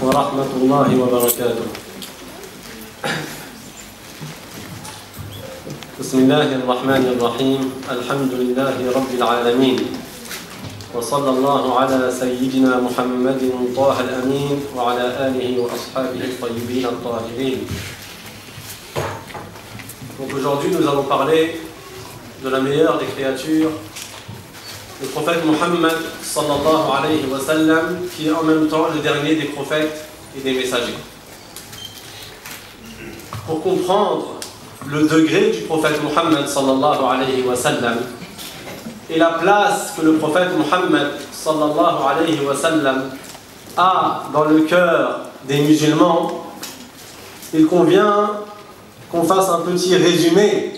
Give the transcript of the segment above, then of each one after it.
ورحمة الله وبركاته. بسم الله الرحمن الرحيم. الحمد لله رب العالمين، وصلى الله على سيدنا محمد طه الأمين وعلى آله وأصحابه الطيبين الطاهرين. Donc aujourd'hui nous allons parler de la meilleure des créatures, le prophète Muhammad sallallahu alayhi wa sallam, qui est en même temps le dernier des prophètes et des messagers. Pour comprendre le degré du prophète Muhammad sallallahu alayhi wa sallam et la place que le prophète Muhammad sallallahu alayhi wa sallam a dans le cœur des musulmans, il convient qu'on fasse un petit résumé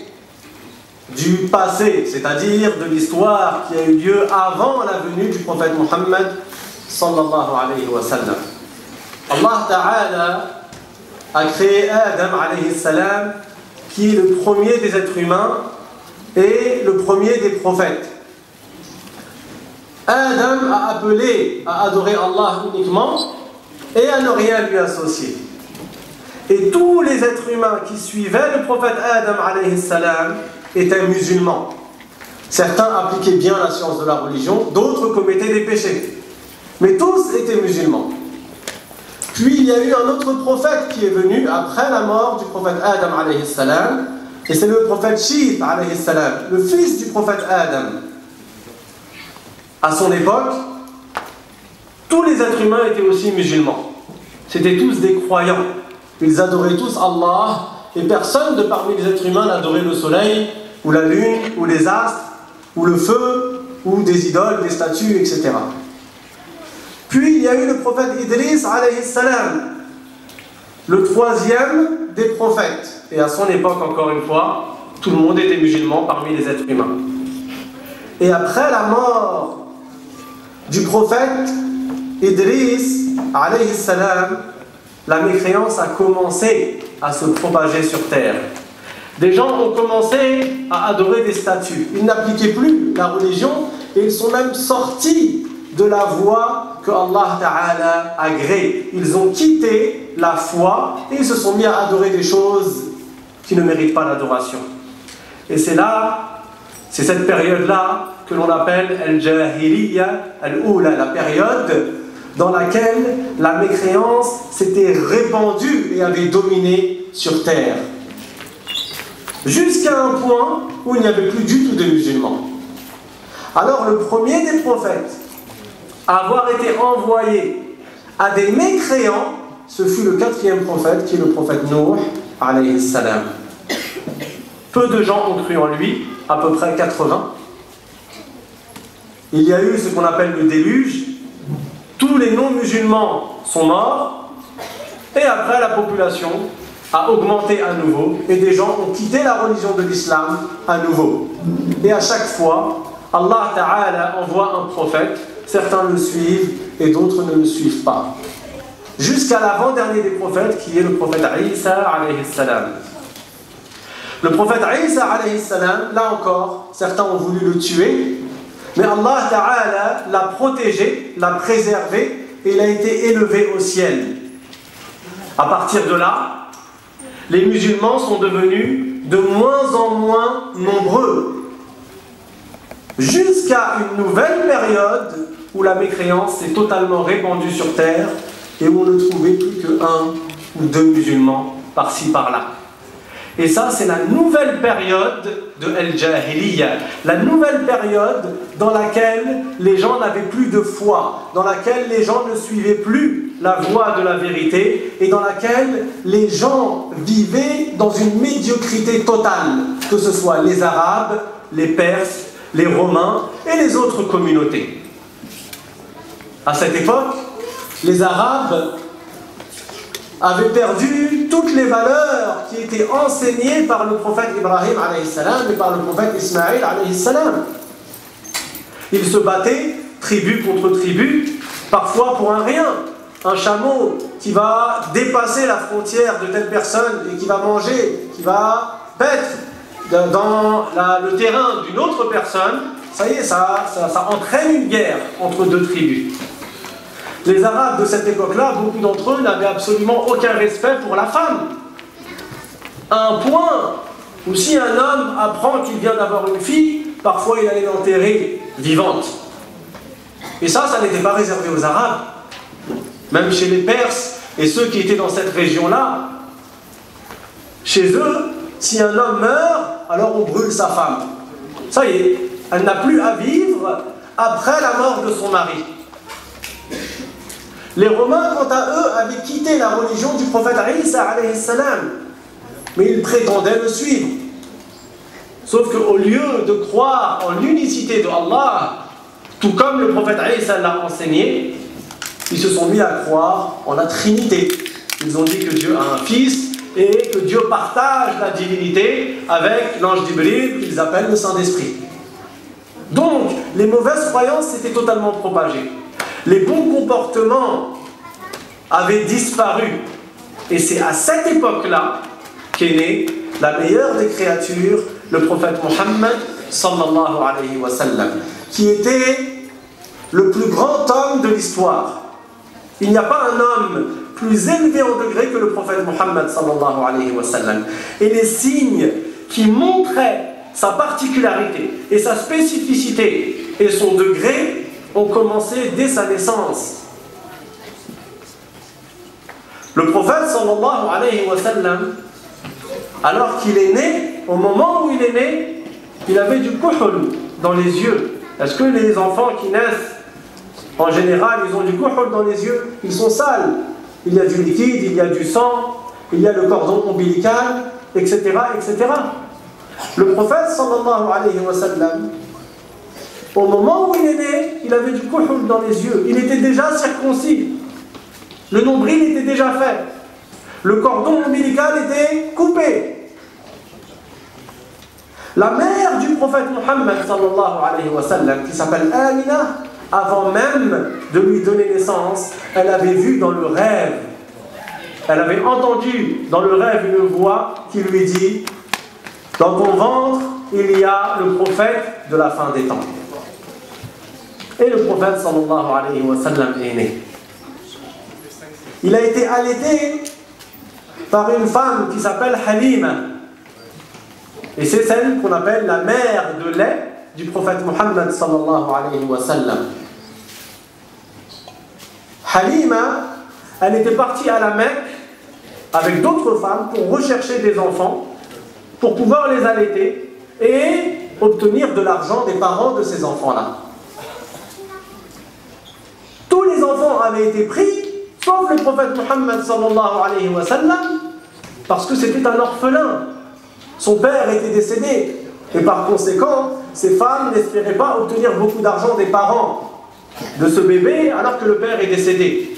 du passé, c'est-à-dire de l'histoire qui a eu lieu avant la venue du prophète Muhammad sallallahu alayhi wa sallam. Allah Ta'ala a créé Adam alayhi salam, qui est le premier des êtres humains et le premier des prophètes. Adam a appelé à adorer Allah uniquement et à ne rien lui associer. Et tous les êtres humains qui suivaient le prophète Adam alayhi salam étaient musulmans. Certains appliquaient bien la science de la religion, d'autres commettaient des péchés. Mais tous étaient musulmans. Puis il y a eu un autre prophète qui est venu après la mort du prophète Adam alayhi salam, et c'est le prophète Shith alayhi salam, le fils du prophète Adam. À son époque, tous les êtres humains étaient aussi musulmans. C'étaient tous des croyants. Ils adoraient tous Allah, et personne de parmi les êtres humains n'adorait le soleil, ou la lune, ou les astres, ou le feu, ou des idoles, des statues, etc. Puis il y a eu le prophète Idris alayhi salam, le troisième des prophètes. Et à son époque, encore une fois, tout le monde était musulman parmi les êtres humains. Et après la mort du prophète Idris alayhi salam, la mécréance a commencé à se propager sur terre. Des gens ont commencé à adorer des statues. Ils n'appliquaient plus la religion et ils sont même sortis de la voie que Allah Ta'ala a agréée. Ils ont quitté la foi et ils se sont mis à adorer des choses qui ne méritent pas l'adoration. Et c'est cette période-là que l'on appelle Al-Jahiliya Al-Oula, la période dans laquelle la mécréance s'était répandue et avait dominé sur terre. Jusqu'à un point où il n'y avait plus du tout de musulmans. Alors le premier des prophètes à avoir été envoyé à des mécréants, ce fut le quatrième prophète, qui est le prophète Nuh alayhi salam. Peu de gens ont cru en lui, à peu près 80. Il y a eu ce qu'on appelle le déluge. Tous les non-musulmans sont morts, et après la population a augmenté à nouveau, et des gens ont quitté la religion de l'islam à nouveau. Et à chaque fois, Allah Ta'ala envoie un prophète, certains le suivent et d'autres ne le suivent pas. Jusqu'à l'avant-dernier des prophètes, qui est le prophète Isa alayhi salam. Le prophète Isa alayhi salam, là encore, certains ont voulu le tuer, mais Allah Ta'ala l'a protégé, l'a préservé, et il a été élevé au ciel. À partir de là, les musulmans sont devenus de moins en moins nombreux, jusqu'à une nouvelle période où la mécréance s'est totalement répandue sur terre et où on ne trouvait plus qu'un ou deux musulmans par-ci par-là. Et ça, c'est la nouvelle période de Al-Jahiliya, la nouvelle période dans laquelle les gens n'avaient plus de foi, dans laquelle les gens ne suivaient plus la voie de la vérité et dans laquelle les gens vivaient dans une médiocrité totale, que ce soit les Arabes, les Perses, les Romains et les autres communautés. À cette époque, les Arabes avaient perdu toutes les valeurs qui étaient enseignées par le prophète Ibrahim alayhi salam et par le prophète Ismaïl alayhi salam. Ils se battaient tribu contre tribu, parfois pour un rien. Un chameau qui va dépasser la frontière de telle personne et qui va manger, qui va paître dans le terrain d'une autre personne, ça y est, ça entraîne une guerre entre deux tribus. Les Arabes de cette époque-là, beaucoup d'entre eux n'avaient absolument aucun respect pour la femme. À un point où si un homme apprend qu'il vient d'avoir une fille, parfois il allait l'enterrer vivante. Et ça n'était pas réservé aux Arabes. Même chez les Perses et ceux qui étaient dans cette région-là, chez eux, si un homme meurt, alors on brûle sa femme. Ça y est, elle n'a plus à vivre après la mort de son mari. Les Romains, quant à eux, avaient quitté la religion du prophète Isa alayhi salam, mais ils prétendaient le suivre. Sauf qu'au lieu de croire en l'unicité de Allah, tout comme le prophète Isa l'a enseigné, ils se sont mis à croire en la Trinité. Ils ont dit que Dieu a un fils et que Dieu partage la divinité avec l'ange Jibril qu'ils appellent le Saint-Esprit. Donc, les mauvaises croyances s'étaient totalement propagées. Les bons comportements avaient disparu. Et c'est à cette époque-là qu'est née la meilleure des créatures, le prophète Mohammed sallallahu alayhi wa sallam, qui était le plus grand homme de l'histoire. Il n'y a pas un homme plus élevé en degré que le prophète Mohammed sallallahu alayhi wa sallam. Et les signes qui montraient sa particularité et sa spécificité et son degré ont commencé dès sa naissance. Le prophète sallallahu alayhi wa sallam, alors qu'il est né, au moment où il est né, il avait du kuhul dans les yeux. Est-ce que les enfants qui naissent, en général, ils ont du kuhul dans les yeux? Ils sont sales. Il y a du liquide, il y a du sang, il y a le cordon ombilical, etc., etc. Le prophète sallallahu alayhi wa sallam, au moment où il est né, il avait du kuhul dans les yeux. Il était déjà circoncis. Le nombril était déjà fait. Le cordon ombilical était coupé. La mère du prophète Mohammed sallallahu alayhi wa sallam, qui s'appelle Amina, avant même de lui donner naissance, elle avait vu dans le rêve, elle avait entendu dans le rêve une voix qui lui dit: dans ton ventre, il y a le prophète de la fin des temps. Et le prophète sallallahu alayhi wa sallam est né. Il a été allaité par une femme qui s'appelle Halima. Et c'est celle qu'on appelle la mère de lait du prophète Mohammed sallallahu alayhi wa sallam. Halima, elle était partie à la Mecque avec d'autres femmes pour rechercher des enfants, pour pouvoir les allaiter et obtenir de l'argent des parents de ces enfants-là. Tous les enfants avaient été pris, sauf le prophète Mohammed sallallahu alayhi wa sallam, parce que c'était un orphelin. Son père était décédé. Et par conséquent, ces femmes n'espéraient pas obtenir beaucoup d'argent des parents de ce bébé alors que le père est décédé.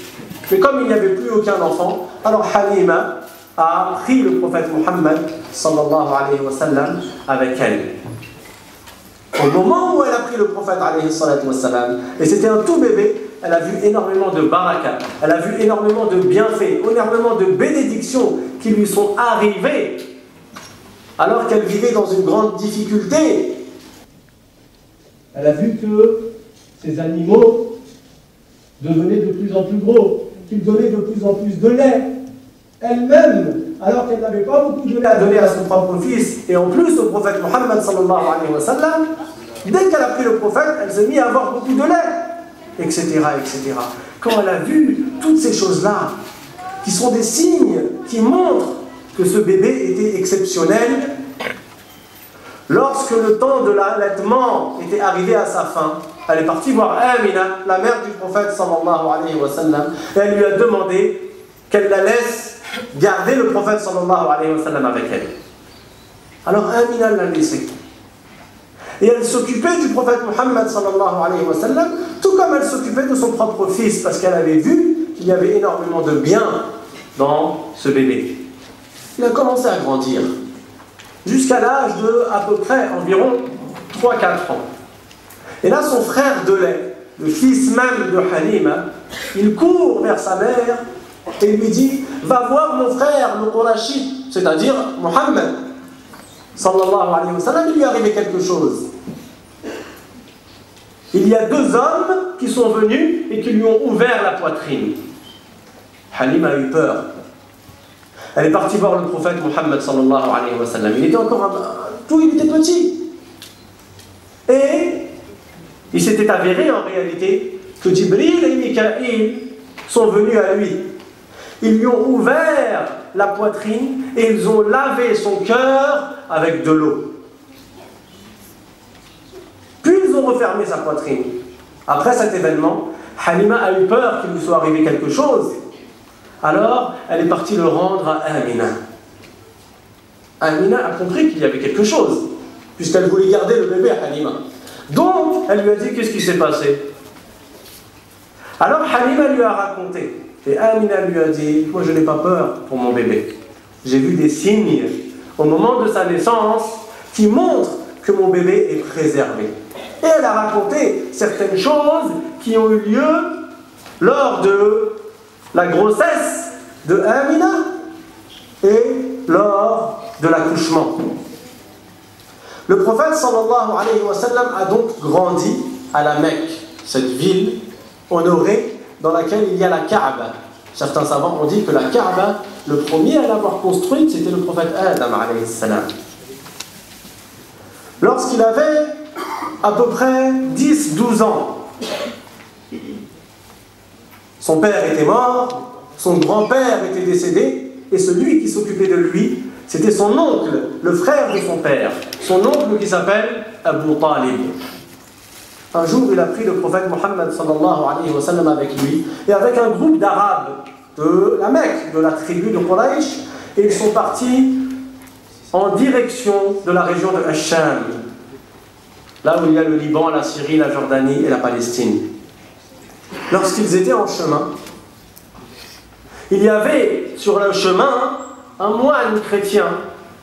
Mais comme il n'y avait plus aucun enfant, alors Halima a pris le prophète Mohammed sallallahu alayhi wa sallam avec elle. Au moment où elle a pris le prophète alayhi wa sallam, et c'était un tout bébé, elle a vu énormément de baraka, elle a vu énormément de bienfaits, énormément de bénédictions qui lui sont arrivées alors qu'elle vivait dans une grande difficulté. Elle a vu que ces animaux devenaient de plus en plus gros, qu'ils donnaient de plus en plus de lait. Elle-même, alors qu'elle n'avait pas beaucoup de lait à donner à son propre fils, et en plus au prophète Mohammed sallallahu alayhi wa sallam, dès qu'elle a pris le prophète, elle s'est mise à avoir beaucoup de lait, etc., etc. Quand elle a vu toutes ces choses-là, qui sont des signes qui montrent que ce bébé était exceptionnel, lorsque le temps de l'allaitement était arrivé à sa fin, elle est partie voir Amina, la mère du prophète sallallahu alayhi wa sallam, et elle lui a demandé qu'elle la laisse garder le prophète sallallahu alayhi wa sallam avec elle. Alors Amina l'a laissé. Et elle s'occupait du prophète Mohammed sallallahu alayhi wa sallam, tout comme elle s'occupait de son propre fils, parce qu'elle avait vu qu'il y avait énormément de bien dans ce bébé. Il a commencé à grandir, jusqu'à l'âge de à peu près environ 3-4 ans. Et là, son frère de lait, le fils même de Halima, il court vers sa mère et lui dit: va voir mon frère, le Qurashi, c'est-à-dire Mohammed sallallahu alayhi wa sallam, il lui est arrivé quelque chose. il y a deux hommes qui sont venus et qui lui ont ouvert la poitrine. Halima a eu peur. Elle est partie voir le prophète Mohammed sallallahu alayhi wa sallam. Il était encore il était petit. Et il s'était avéré en réalité que Jibril et Mikaïl sont venus à lui. Ils lui ont ouvert la poitrine et ils ont lavé son cœur avec de l'eau. Puis ils ont refermé sa poitrine. Après cet événement, Halima a eu peur qu'il lui soit arrivé quelque chose. Alors, elle est partie le rendre à Amina. Amina a compris qu'il y avait quelque chose, puisqu'elle voulait garder le bébé à Halima. Donc, elle lui a dit qu'est-ce qui s'est passé. Alors, Halima lui a raconté. Et Amina lui a dit, moi je n'ai pas peur pour mon bébé. J'ai vu des signes au moment de sa naissance qui montrent que mon bébé est préservé. Et elle a raconté certaines choses qui ont eu lieu lors de la grossesse de Amina et lors de l'accouchement. Le prophète sallallahu alayhi wa sallam a donc grandi à la Mecque, cette ville honorée dans laquelle il y a la Kaaba. Certains savants ont dit que la Kaaba, le premier à l'avoir construite, c'était le prophète Adam alayhi salam. Lorsqu'il avait à peu près 10-12 ans, son père était mort, son grand-père était décédé, et celui qui s'occupait de lui, c'était son oncle, le frère de son père, son oncle qui s'appelle Abu Talib. Un jour, il a pris le prophète Mohammed sallallahu alayhi wa sallam avec lui, et avec un groupe d'Arabes de la Mecque, de la tribu de Quraysh, et ils sont partis en direction de la région de Hacham, là où il y a le Liban, la Syrie, la Jordanie et la Palestine. Lorsqu'ils étaient en chemin, il y avait sur le chemin un moine chrétien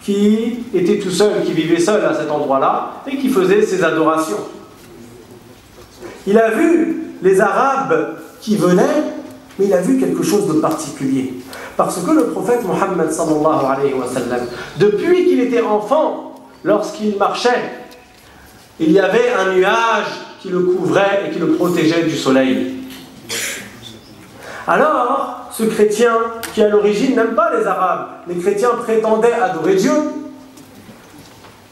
qui était tout seul, qui vivait seul à cet endroit-là et qui faisait ses adorations. Il a vu les Arabes qui venaient, mais il a vu quelque chose de particulier. Parce que le prophète Mohammed sallallahu alayhi wa sallam, depuis qu'il était enfant, lorsqu'il marchait, il y avait un nuage qui le couvrait et qui le protégeait du soleil. Alors, ce chrétien qui à l'origine n'aime pas les Arabes, les chrétiens prétendaient adorer Dieu,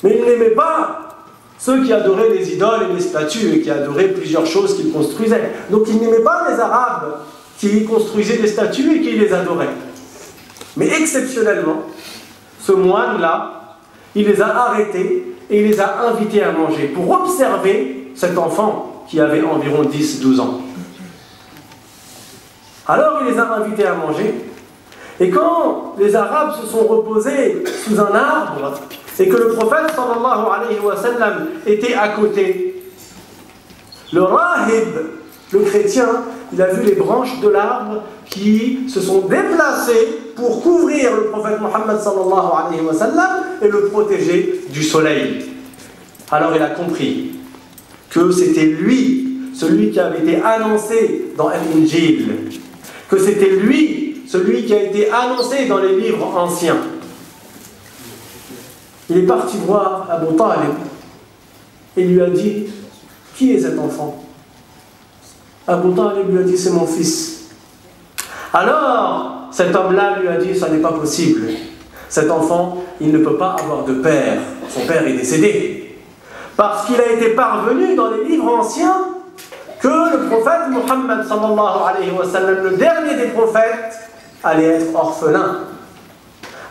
mais il n'aimait pas ceux qui adoraient les idoles et les statues et qui adoraient plusieurs choses qu'ils construisaient. Donc il n'aimait pas les Arabes qui construisaient des statues et qui les adoraient. Mais exceptionnellement, ce moine-là, il les a arrêtés et il les a invités à manger pour observer cet enfant qui avait environ 10-12 ans. Alors il les a invités à manger, et quand les Arabes se sont reposés sous un arbre et que le prophète sallallahu alayhi wa sallam était à côté, le rahib, le chrétien, il a vu les branches de l'arbre qui se sont déplacées pour couvrir le prophète Mohammed sallallahu alayhi wa sallam et le protéger du soleil. Alors il a compris que c'était lui, celui qui avait été annoncé dans Al-Injil, que c'était lui, celui qui a été annoncé dans les livres anciens. Il est parti voir Abu Talib et lui a dit, qui est cet enfant? Abu Talib lui a dit, c'est mon fils. Alors, cet homme-là lui a dit, ça n'est pas possible. Cet enfant, il ne peut pas avoir de père. Son père est décédé. Parce qu'il a été parvenu dans les livres anciens que le prophète Mohammed sallallahu alayhi wa sallam, le dernier des prophètes, allait être orphelin.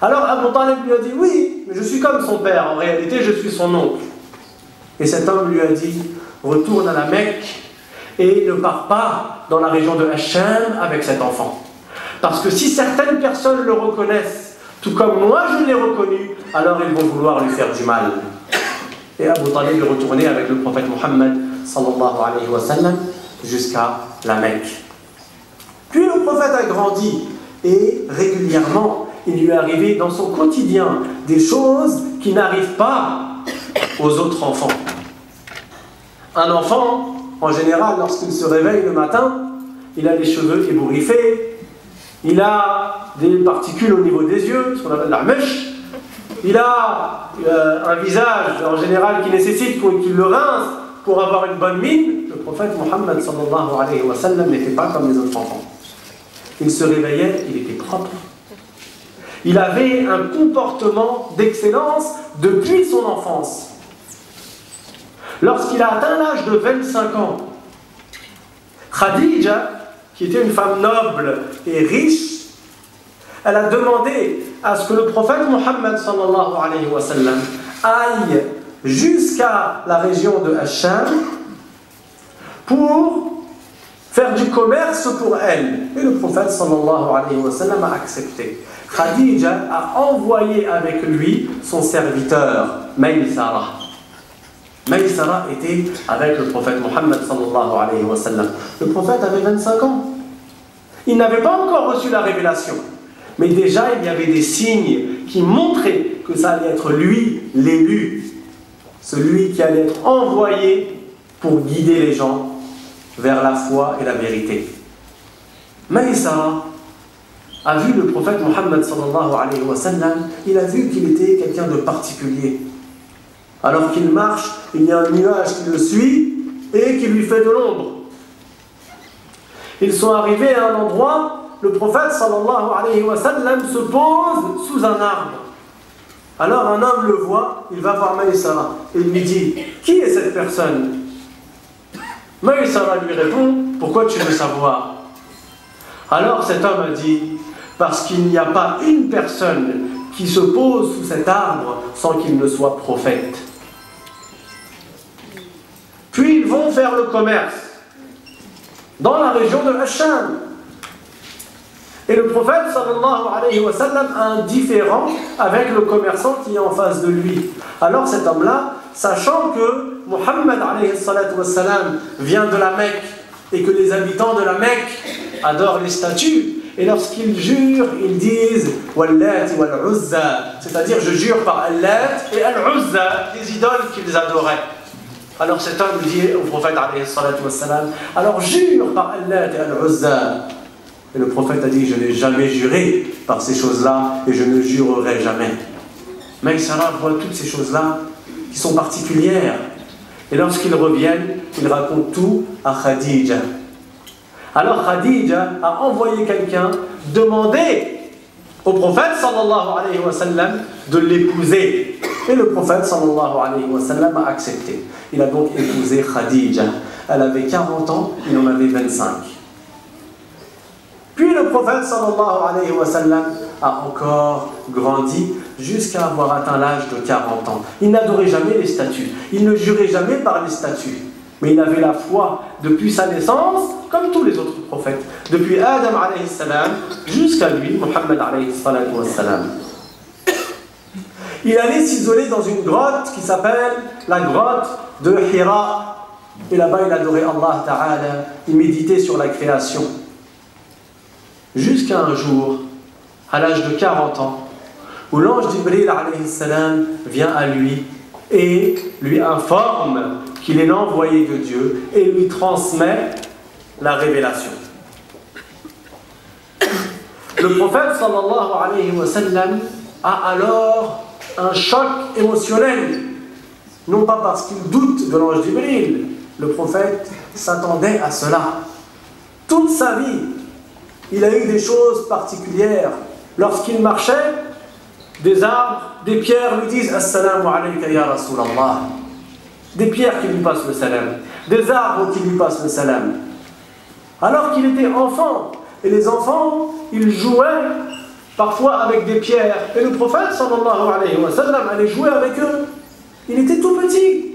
Alors Abu Talib lui a dit, oui, mais je suis comme son père, en réalité je suis son oncle. Et cet homme lui a dit, retourne à la Mecque et ne pars pas dans la région de Hacham avec cet enfant. Parce que si certaines personnes le reconnaissent, tout comme moi je l'ai reconnu, alors ils vont vouloir lui faire du mal. Et Abu Talib est retourné avec le prophète Mohammed sallallahu alayhi wa sallam jusqu'à la Mecque. Puis le prophète a grandi et régulièrement il lui est arrivé dans son quotidien des choses qui n'arrivent pas aux autres enfants. Un enfant, en général, lorsqu'il se réveille le matin, il a les cheveux ébouriffés, il a des particules au niveau des yeux, ce qu'on appelle la mèche, il a un visage en général qui nécessite qu'il le rince pour avoir une bonne mine, le prophète Mohammed sallallahu alayhi wa sallam n'était pas comme les autres enfants. Il se réveillait, il était propre. Il avait un comportement d'excellence depuis son enfance. Lorsqu'il a atteint l'âge de 25 ans, Khadija, qui était une femme noble et riche, elle a demandé à ce que le prophète Mohammed sallallahu alayhi wa sallam aille jusqu'à la région de Hacham pour faire du commerce pour elle. Et le prophète sallallahu alayhi wa sallam a accepté. Khadija a envoyé avec lui son serviteur, Maysara. Maysara était avec le prophète Mohammed sallallahu alayhi wa sallam. Le prophète avait 25 ans. Il n'avait pas encore reçu la révélation. Mais déjà, il y avait des signes qui montraient que ça allait être lui, l'élu. Celui qui allait être envoyé pour guider les gens vers la foi et la vérité. Maysara a vu le prophète Mohammed sallallahu alayhi wa sallam, il a vu qu'il était quelqu'un de particulier. Alors qu'il marche, il y a un nuage qui le suit et qui lui fait de l'ombre. Ils sont arrivés à un endroit, le prophète sallallahu alayhi wa sallam se pose sous un arbre. Alors un homme le voit, il va voir Maysara et il lui dit « Qui est cette personne ?» Maysara lui répond « Pourquoi tu veux savoir ?» Alors cet homme a dit « Parce qu'il n'y a pas une personne qui se pose sous cet arbre sans qu'il ne soit prophète. » Puis ils vont faire le commerce dans la région de Hacham. Et le prophète sallallahu alayhi wa sallam a un différend avec le commerçant qui est en face de lui. Alors cet homme-là, sachant que Muhammad alayhi salatu wa sallam vient de la Mecque et que les habitants de la Mecque adorent les statues, et lorsqu'ils jurent, ils disent Wallat wal Uzza, c'est-à-dire je jure par Allah et Al-Uzza, les idoles qu'ils adoraient. Alors cet homme dit au prophète alayhi salatu wa sallam, alors jure par Allah et Al-Uzza. Et le prophète a dit, je n'ai jamais juré par ces choses-là et je ne jurerai jamais. Maysara voit toutes ces choses-là qui sont particulières. Et lorsqu'ils reviennent, ils racontent tout à Khadija. Alors Khadija a envoyé quelqu'un demander au prophète sallallahu alayhi wa sallam de l'épouser. Et le prophète sallallahu alayhi wa sallam a accepté. Il a donc épousé Khadija. Elle avait 40 ans, il en avait 25. Puis le prophète sallallahu alayhi wa sallam a encore grandi jusqu'à avoir atteint l'âge de 40 ans. Il n'adorait jamais les statues, il ne jurait jamais par les statues. Mais il avait la foi depuis sa naissance, comme tous les autres prophètes. Depuis Adam alayhi salam jusqu'à lui, Muhammad alayhi salam. Il allait s'isoler dans une grotte qui s'appelle la grotte de Hira. Et là-bas, il adorait Allah Ta'ala, il méditait sur la création. Jusqu'à un jour, à l'âge de 40 ans, où l'ange Jibril alayhi salam vient à lui et lui informe qu'il est l'envoyé de Dieu et lui transmet la révélation. Le prophète sallallahu alayhi wa sallam a alors un choc émotionnel, non pas parce qu'il doute de l'ange Jibril, le prophète s'attendait à cela. Toute sa vie, il a eu des choses particulières. Lorsqu'il marchait, des arbres, des pierres lui disent « Assalamu alayka ya Rasulallah » Des pierres qui lui passent le salam, des arbres qui lui passent le salam. Alors qu'il était enfant, et les enfants, ils jouaient parfois avec des pierres. Et le prophète, sallallahu alayhi wa sallam, allait jouer avec eux. Il était tout petit.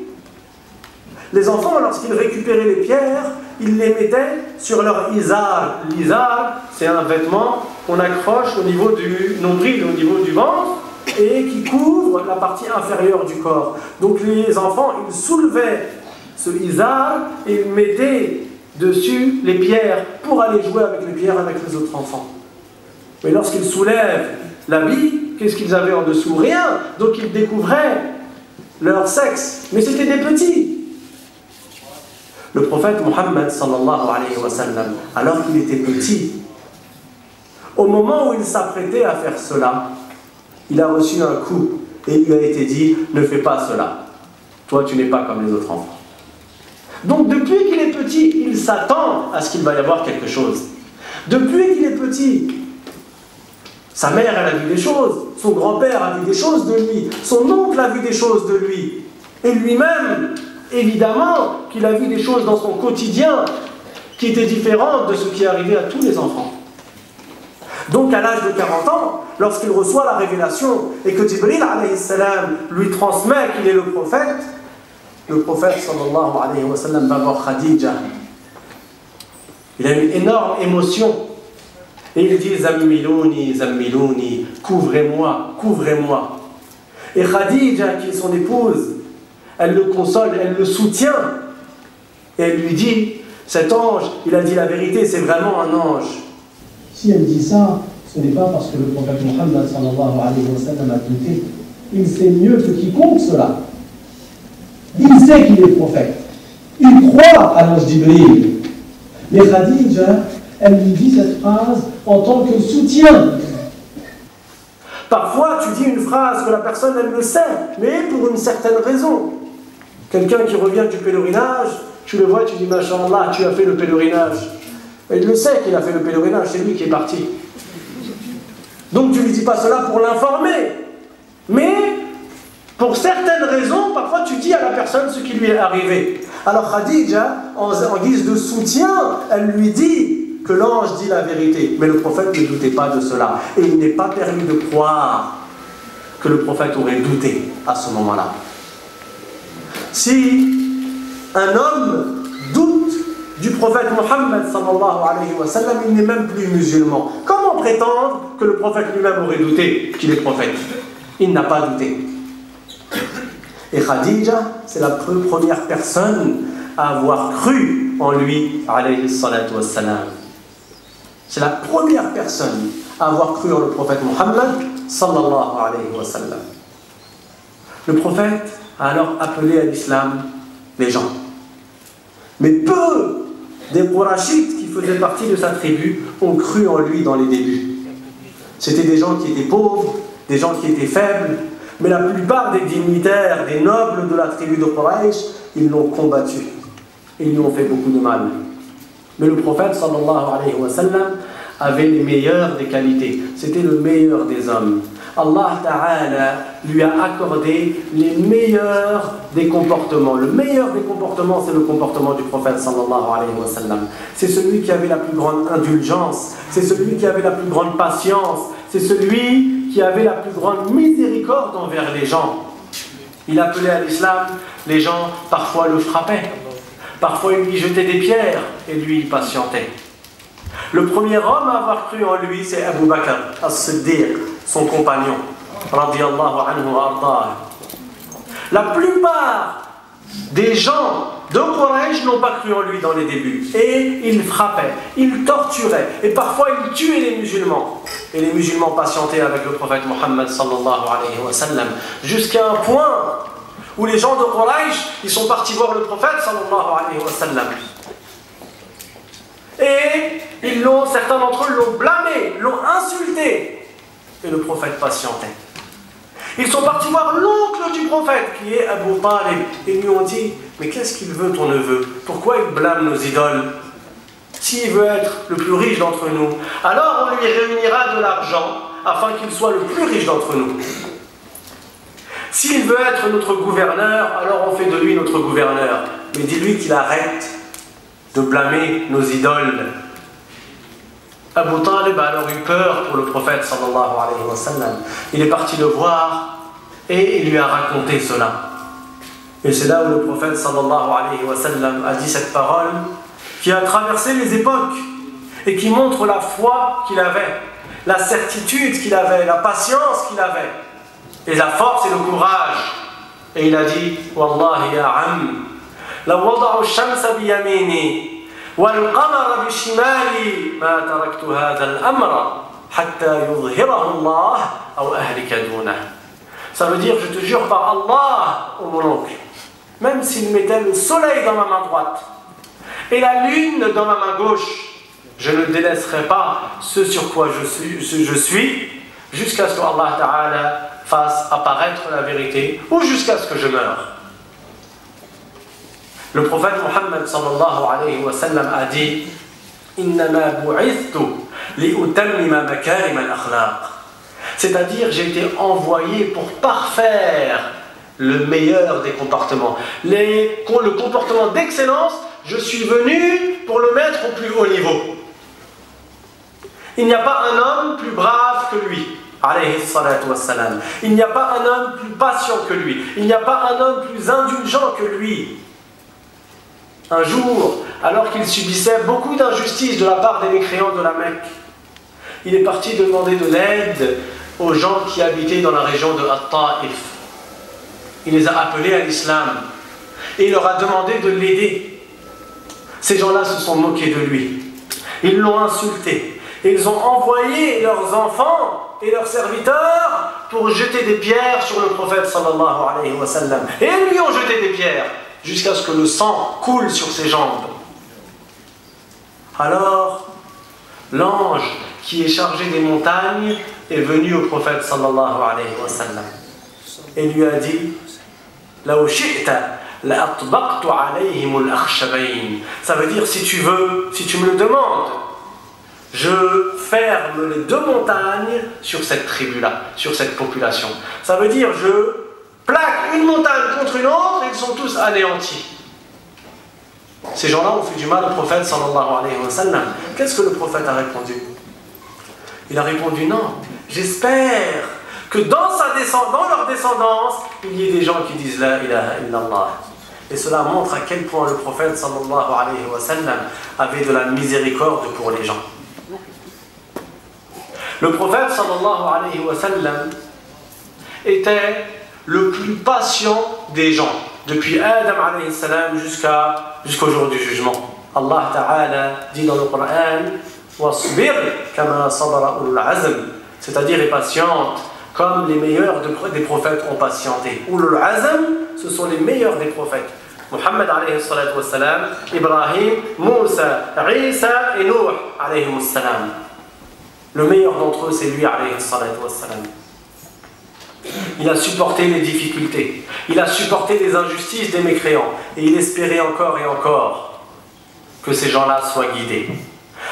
Les enfants, lorsqu'ils récupéraient les pierres, ils les mettaient sur leur izar. L'izar, c'est un vêtement qu'on accroche au niveau du nombril, au niveau du ventre, et qui couvre la partie inférieure du corps. Donc les enfants, ils soulevaient ce izar et ils mettaient dessus les pierres pour aller jouer avec les pierres avec les autres enfants. Mais lorsqu'ils soulèvent l'habit, qu'est-ce qu'ils avaient en dessous? Rien. Donc ils découvraient leur sexe. Mais c'était des petits. Le prophète Muhammad sallallahu alayhi wa sallam, alors qu'il était petit, au moment où il s'apprêtait à faire cela, il a reçu un coup et il lui a été dit « Ne fais pas cela. Toi, tu n'es pas comme les autres enfants. » Donc depuis qu'il est petit, il s'attend à ce qu'il va y avoir quelque chose. Depuis qu'il est petit, sa mère elle a vu des choses, son grand-père a vu des choses de lui, son oncle a vu des choses de lui, et lui-même, évidemment, qu'il a vu des choses dans son quotidien qui étaient différentes de ce qui arrivait à tous les enfants. Donc à l'âge de 40 ans, lorsqu'il reçoit la révélation et que Jibril alayhi salam lui transmet qu'il est le prophète sallallahu alayhi wa sallam va voir Khadija. Il a une énorme émotion et il dit Zammilouni, Zammilouni, couvrez-moi, couvrez-moi. Et Khadija, qui est son épouse, elle le console, elle le soutient et elle lui dit cet ange, il a dit la vérité, c'est vraiment un ange. Si elle dit ça, ce n'est pas parce que le prophète Mohammed sallallahu alayhi wa sallam a douté. Il sait mieux que quiconque cela. Il sait qu'il est prophète. Il croit à l'ange Jibril. Mais Khadija, elle lui dit cette phrase en tant que soutien. Parfois, tu dis une phrase que la personne, elle le sait, mais pour une certaine raison. Quelqu'un qui revient du pèlerinage, tu le vois, tu dis, Masha'Allah, tu as fait le pèlerinage. Il le sait qu'il a fait le pèlerinage, c'est lui qui est parti. Donc tu ne lui dis pas cela pour l'informer. Mais, pour certaines raisons, parfois tu dis à la personne ce qui lui est arrivé. Alors Khadija, en guise de soutien, elle lui dit que l'ange dit la vérité. Mais le prophète ne doutait pas de cela. Et il n'est pas permis de croire que le prophète aurait douté à ce moment-là. Si un homme doute du prophète Mohammed sallallahu alayhi wa sallam, il n'est même plus musulman. Comment prétendre que le prophète lui-même aurait douté qu'il est prophète? Il n'a pas douté. Et Khadija, c'est la première personne à avoir cru en lui, alayhi salatu wa salam. C'est la première personne à avoir cru en le prophète Mohammed sallallahu alayhi wa sallam. Le prophète a alors appelé à l'islam les gens. Mais peu des Qurayshites qui faisaient partie de sa tribu ont cru en lui dans les débuts. C'était des gens qui étaient pauvres, des gens qui étaient faibles, mais la plupart des dignitaires, des nobles de la tribu de Quraysh, ils l'ont combattu. Et ils lui ont fait beaucoup de mal. Mais le prophète sallallahu alayhi wa sallam avait les meilleures des qualités. C'était le meilleur des hommes. Allah Ta'ala lui a accordé les meilleurs des comportements. Le meilleur des comportements, c'est le comportement du prophète sallallahu alayhi wa sallam. C'est celui qui avait la plus grande indulgence, c'est celui qui avait la plus grande patience, c'est celui qui avait la plus grande miséricorde envers les gens. Il appelait à l'islam, les gens parfois le frappaient, parfois il lui jetait des pierres et lui il patientait. Le premier homme à avoir cru en lui, c'est Abu Bakr as-Siddiq, son compagnon, radiyallahu anhu wa arda'ah. La plupart des gens de Quraysh n'ont pas cru en lui dans les débuts. Et il frappait, il torturait, et parfois il tuait les musulmans. Et les musulmans patientaient avec le prophète Mohammed sallallahu alayhi wa sallam, jusqu'à un point où les gens de Quraysh, ils sont partis voir le prophète sallallahu alayhi wa sallam. Et certains d'entre eux l'ont blâmé, l'ont insulté. Et le prophète patientait. Ils sont partis voir l'oncle du prophète, qui est Abu Talib. Et lui ont dit, mais qu'est-ce qu'il veut ton neveu? Pourquoi il blâme nos idoles? S'il veut être le plus riche d'entre nous, alors on lui réunira de l'argent afin qu'il soit le plus riche d'entre nous. S'il veut être notre gouverneur, alors on fait de lui notre gouverneur. Mais dis-lui qu'il arrête de blâmer nos idoles. Abu Talib a alors eu peur pour le prophète sallallahu alayhi wa sallam. Il est parti le voir et il lui a raconté cela. Et c'est là où le prophète sallallahu alayhi wa sallam a dit cette parole qui a traversé les époques et qui montre la foi qu'il avait, la certitude qu'il avait, la patience qu'il avait, et la force et le courage. Et il a dit, Wallahi ya am, la wada'u shamsa biyamini والقمر بشمالي ما تركت هذا الأمر حتى يظهره الله أو أهلك دونه. Ça veut dire, je te jure par Allah, ô mon oncle, même s'il mettait le soleil dans ma main droite et la lune dans ma main gauche, je ne délaisserai pas ce sur quoi je suis jusqu'à ce que Allah Ta'ala fasse apparaître la vérité ou jusqu'à ce que je meure. Le prophète Muhammad sallallahu alayhi wa sallam a dit Innama bu'ithtu li'utammima makarim al-akhlaq. C'est-à-dire, j'ai été envoyé pour parfaire le meilleur des comportements. Le comportement d'excellence, je suis venu pour le mettre au plus haut niveau. Il n'y a pas un homme plus brave que lui, alayhi salatu wassalam. Il n'y a pas un homme plus patient que lui. Il n'y a pas un homme plus indulgent que lui. Un jour, alors qu'il subissait beaucoup d'injustices de la part des mécréants de la Mecque, il est parti demander de l'aide aux gens qui habitaient dans la région de At-Ta'if. Il les a appelés à l'islam et il leur a demandé de l'aider. Ces gens-là se sont moqués de lui. Ils l'ont insulté. Et ils ont envoyé leurs enfants et leurs serviteurs pour jeter des pierres sur le prophète sallallahu alayhi wa sallam. Et ils lui ont jeté des pierres jusqu'à ce que le sang coule sur ses jambes. Alors, l'ange qui est chargé des montagnes est venu au prophète sallallahu alayhi wa sallam et lui a dit Law shi'ta la'atbaqtu alayhim al-akhshabayn. Ça veut dire si tu veux, si tu me le demandes, je ferme les deux montagnes sur cette tribu-là, sur cette population. Ça veut dire je plaque une montagne contre une autre et ils sont tous anéantis. Ces gens-là ont fait du mal au prophète sallallahu alayhi wa sallam. Qu'est-ce que le prophète a répondu? Il a répondu non. J'espère que dans leur descendance, il y ait des gens qui disent la ilaha illallah. Et cela montre à quel point le prophète sallallahu alayhi wa sallam avait de la miséricorde pour les gens. Le prophète sallallahu alayhi wa sallam était le plus patient des gens, depuis Adam alayhi salam jusqu'au jour du jugement. Allah Ta'ala dit dans le Coran Wasbir kama sabara ulul azm, c'est-à-dire est patiente comme les meilleurs des prophètes ont patienté. Ulul azm, ce sont les meilleurs des prophètes. Muhammad alayhi salatu wassalam, Ibrahim, Moussa, Isa et Nuh alayhi salam. Le meilleur d'entre eux, c'est lui alayhi salatu wassalam. Il a supporté les difficultés, il a supporté les injustices des mécréants et il espérait encore et encore que ces gens-là soient guidés.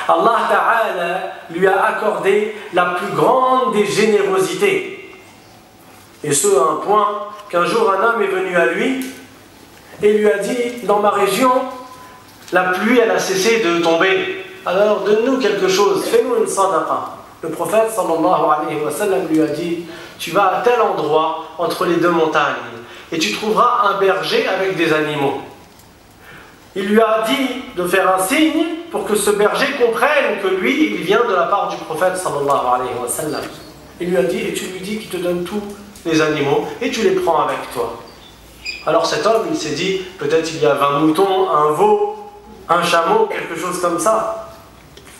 Allah Ta'ala lui a accordé la plus grande des générosités. Et ce à un point qu'un jour un homme est venu à lui et lui a dit dans ma région, la pluie elle a cessé de tomber. Alors donne-nous quelque chose, fais-nous une sadaqa. Le prophète sallallahu alayhi wa sallam lui a dit tu vas à tel endroit entre les deux montagnes et tu trouveras un berger avec des animaux. Il lui a dit de faire un signe pour que ce berger comprenne que lui, il vient de la part du prophète sallallahu alayhi wa sallam. Il lui a dit, et tu lui dis qu'il te donne tous les animaux et tu les prends avec toi. Alors cet homme, il s'est dit, peut-être il y a 20 moutons, un veau, un chameau, quelque chose comme ça.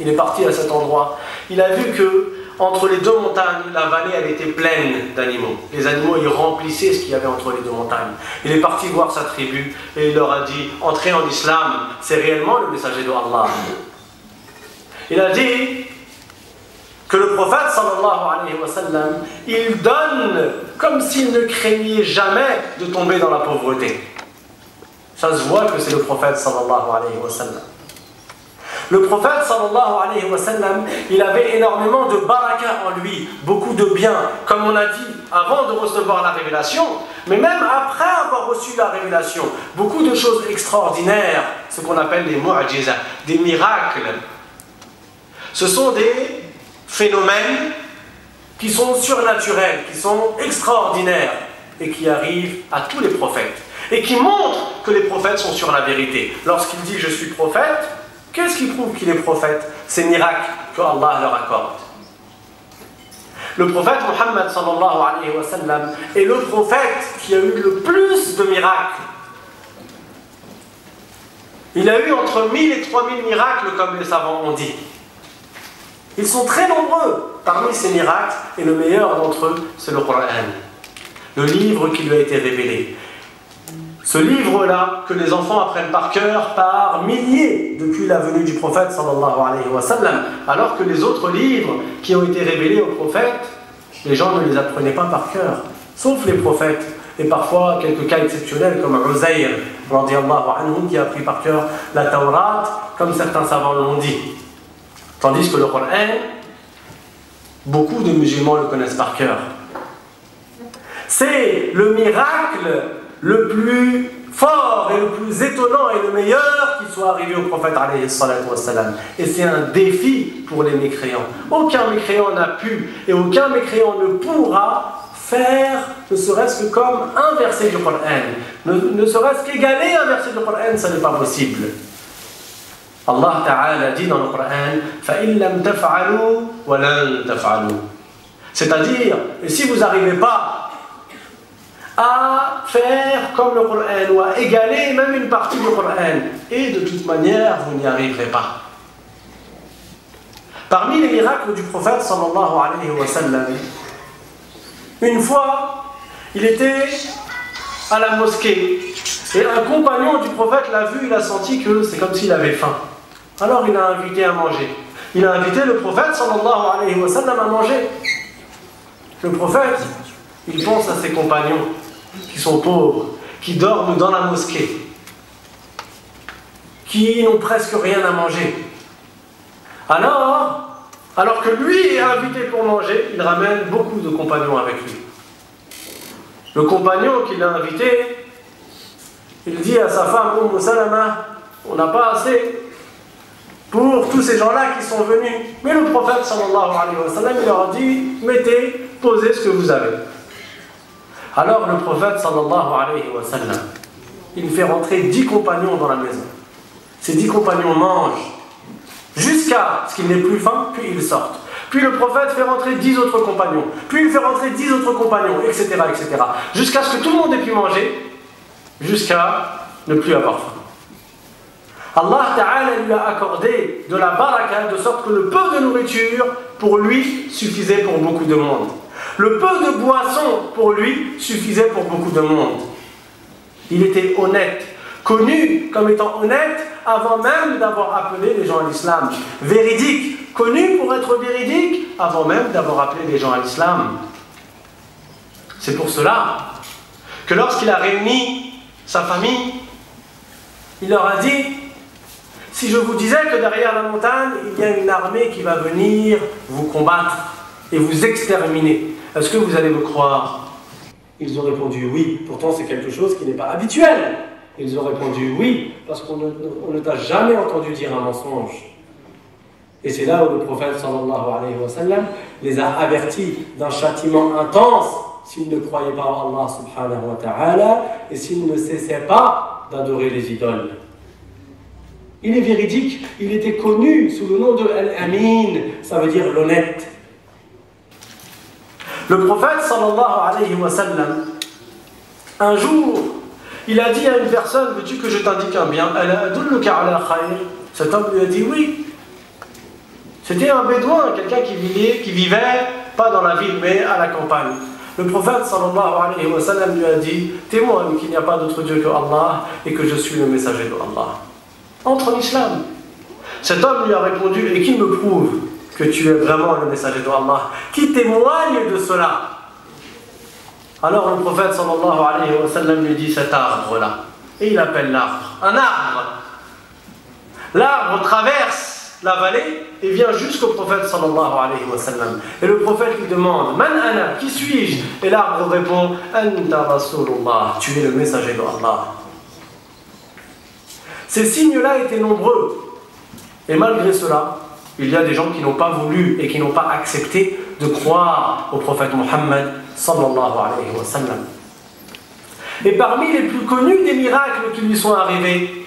Il est parti à cet endroit. Il a vu que entre les deux montagnes, la vallée, elle était pleine d'animaux. Les animaux, ils remplissaient ce qu'il y avait entre les deux montagnes. Il est parti voir sa tribu et il leur a dit, entrez en islam, c'est réellement le messager de Allah. Il a dit que le prophète sallallahu alayhi wa sallam, il donne comme s'il ne craignait jamais de tomber dans la pauvreté. Ça se voit que c'est le prophète sallallahu alayhi wa sallam. Le prophète sallallahu alayhi wa sallam, il avait énormément de baraka en lui, beaucoup de bien, comme on a dit avant de recevoir la révélation, mais même après avoir reçu la révélation, beaucoup de choses extraordinaires, ce qu'on appelle les mu'jiza, des miracles. Ce sont des phénomènes qui sont surnaturels, qui sont extraordinaires et qui arrivent à tous les prophètes et qui montrent que les prophètes sont sur la vérité. Lorsqu'il dit je suis prophète, qu'est-ce qui prouve qu'il est prophète? Ces miracles que Allah leur accorde. Le prophète Muhammad sallallahu alayhi wa sallam est le prophète qui a eu le plus de miracles. Il a eu entre 1000 et 3000 miracles, comme les savants ont dit. Ils sont très nombreux parmi ces miracles, et le meilleur d'entre eux, c'est le Coran, le livre qui lui a été révélé. Ce livre-là, que les enfants apprennent par cœur par milliers depuis la venue du prophète sallallahu alayhi wa sallam, alors que les autres livres qui ont été révélés au prophète, les gens ne les apprenaient pas par cœur, sauf les prophètes, et parfois quelques cas exceptionnels comme Uzayr radiyallahu anhu, qui a pris par cœur la Tawrat, comme certains savants l'ont dit. Tandis que le Coran, beaucoup de musulmans le connaissent par cœur. C'est le miracle le plus fort et le plus étonnant et le meilleur qui soit arrivé au prophète alayhi salatu wassalam. Et c'est un défi pour les mécréants. Aucun mécréant n'a pu et aucun mécréant ne pourra faire, ne serait-ce que comme un verset du Coran, ne serait-ce qu'égaler un verset du Coran, ça n'est pas possible. Allah Ta'ala dit dans le Coran, فَإِن لَمْ تَفْعَلُوا وَلَنْ تَفْعَلُوا. C'est-à-dire, et si vous n'arrivez pas à faire comme le Coran ou à égaler même une partie du Coran, et de toute manière vous n'y arriverez pas. Parmi les miracles du prophète sallallahu alayhi wa sallam, une fois il était à la mosquée et un compagnon du prophète l'a vu, il a senti que c'est comme s'il avait faim. Alors il a invité à manger. Il a invité le prophète sallallahu alayhi wa sallam à manger. Le prophète, il pense à ses compagnons qui sont pauvres, qui dorment dans la mosquée, qui n'ont presque rien à manger. Alors que lui est invité pour manger, il ramène beaucoup de compagnons avec lui. Le compagnon qui l'a invité, il dit à sa femme, Umm Salama, on n'a pas assez pour tous ces gens-là qui sont venus. Mais le prophète sallallahu alayhi wa sallam, il leur a dit, mettez, posez ce que vous avez. Alors le prophète sallallahu alayhi wa sallam, il fait rentrer 10 compagnons dans la maison. Ces 10 compagnons mangent jusqu'à ce qu'ils n'aient plus faim, puis ils sortent. Puis le prophète fait rentrer 10 autres compagnons. Puis il fait rentrer 10 autres compagnons, etc., etc. Jusqu'à ce que tout le monde ait pu manger, jusqu'à ne plus avoir faim. Allah Ta'ala lui a accordé de la baraka, de sorte que le peu de nourriture, pour lui, suffisait pour beaucoup de monde. Le peu de boisson, pour lui, suffisait pour beaucoup de monde. Il était honnête, connu comme étant honnête avant même d'avoir appelé les gens à l'islam. Véridique, connu pour être véridique avant même d'avoir appelé les gens à l'islam. C'est pour cela que lorsqu'il a réuni sa famille, il leur a dit, si je vous disais que derrière la montagne, il y a une armée qui va venir vous combattre et vous exterminer, est-ce que vous allez me croire? Ils ont répondu oui. Pourtant, c'est quelque chose qui n'est pas habituel. Ils ont répondu oui, parce qu'on ne t'a jamais entendu dire un mensonge. Et c'est là où le prophète sallallahu alayhi wa sallam les a avertis d'un châtiment intense s'ils ne croyaient pas en Allah subhanahu wa ta'ala et s'ils ne cessaient pas d'adorer les idoles. Il est véridique, il était connu sous le nom de Al-Amin, ça veut dire l'honnête. Le prophète sallallahu alayhi wa sallam, un jour, il a dit à une personne, veux-tu que je t'indique un bien? Cet homme lui a dit oui. C'était un bédouin, quelqu'un qui vivait pas dans la ville mais à la campagne. Le prophète sallallahu alayhi wa sallam lui a dit, témoigne qu'il n'y a pas d'autre Dieu que Allah et que je suis le messager de Allah. Entre en islam. Cet homme lui a répondu, et qui me prouve que tu es vraiment le messager de Allah? Qui témoigne de cela? Alors le prophète sallallahu alayhi wa sallam lui dit, cet arbre-là. Et il appelle l'arbre. Un arbre. L'arbre traverse la vallée et vient jusqu'au prophète sallallahu alayhi wa sallam. Et le prophète lui demande, Man ana, qui suis-je? Et l'arbre répond, Anta Rasulullah, tu es le messager de Allah. Ces signes-là étaient nombreux. Et malgré cela, il y a des gens qui n'ont pas voulu et qui n'ont pas accepté de croire au prophète Mohammed sallallahu alayhi wa sallam. Et parmi les plus connus des miracles qui lui sont arrivés,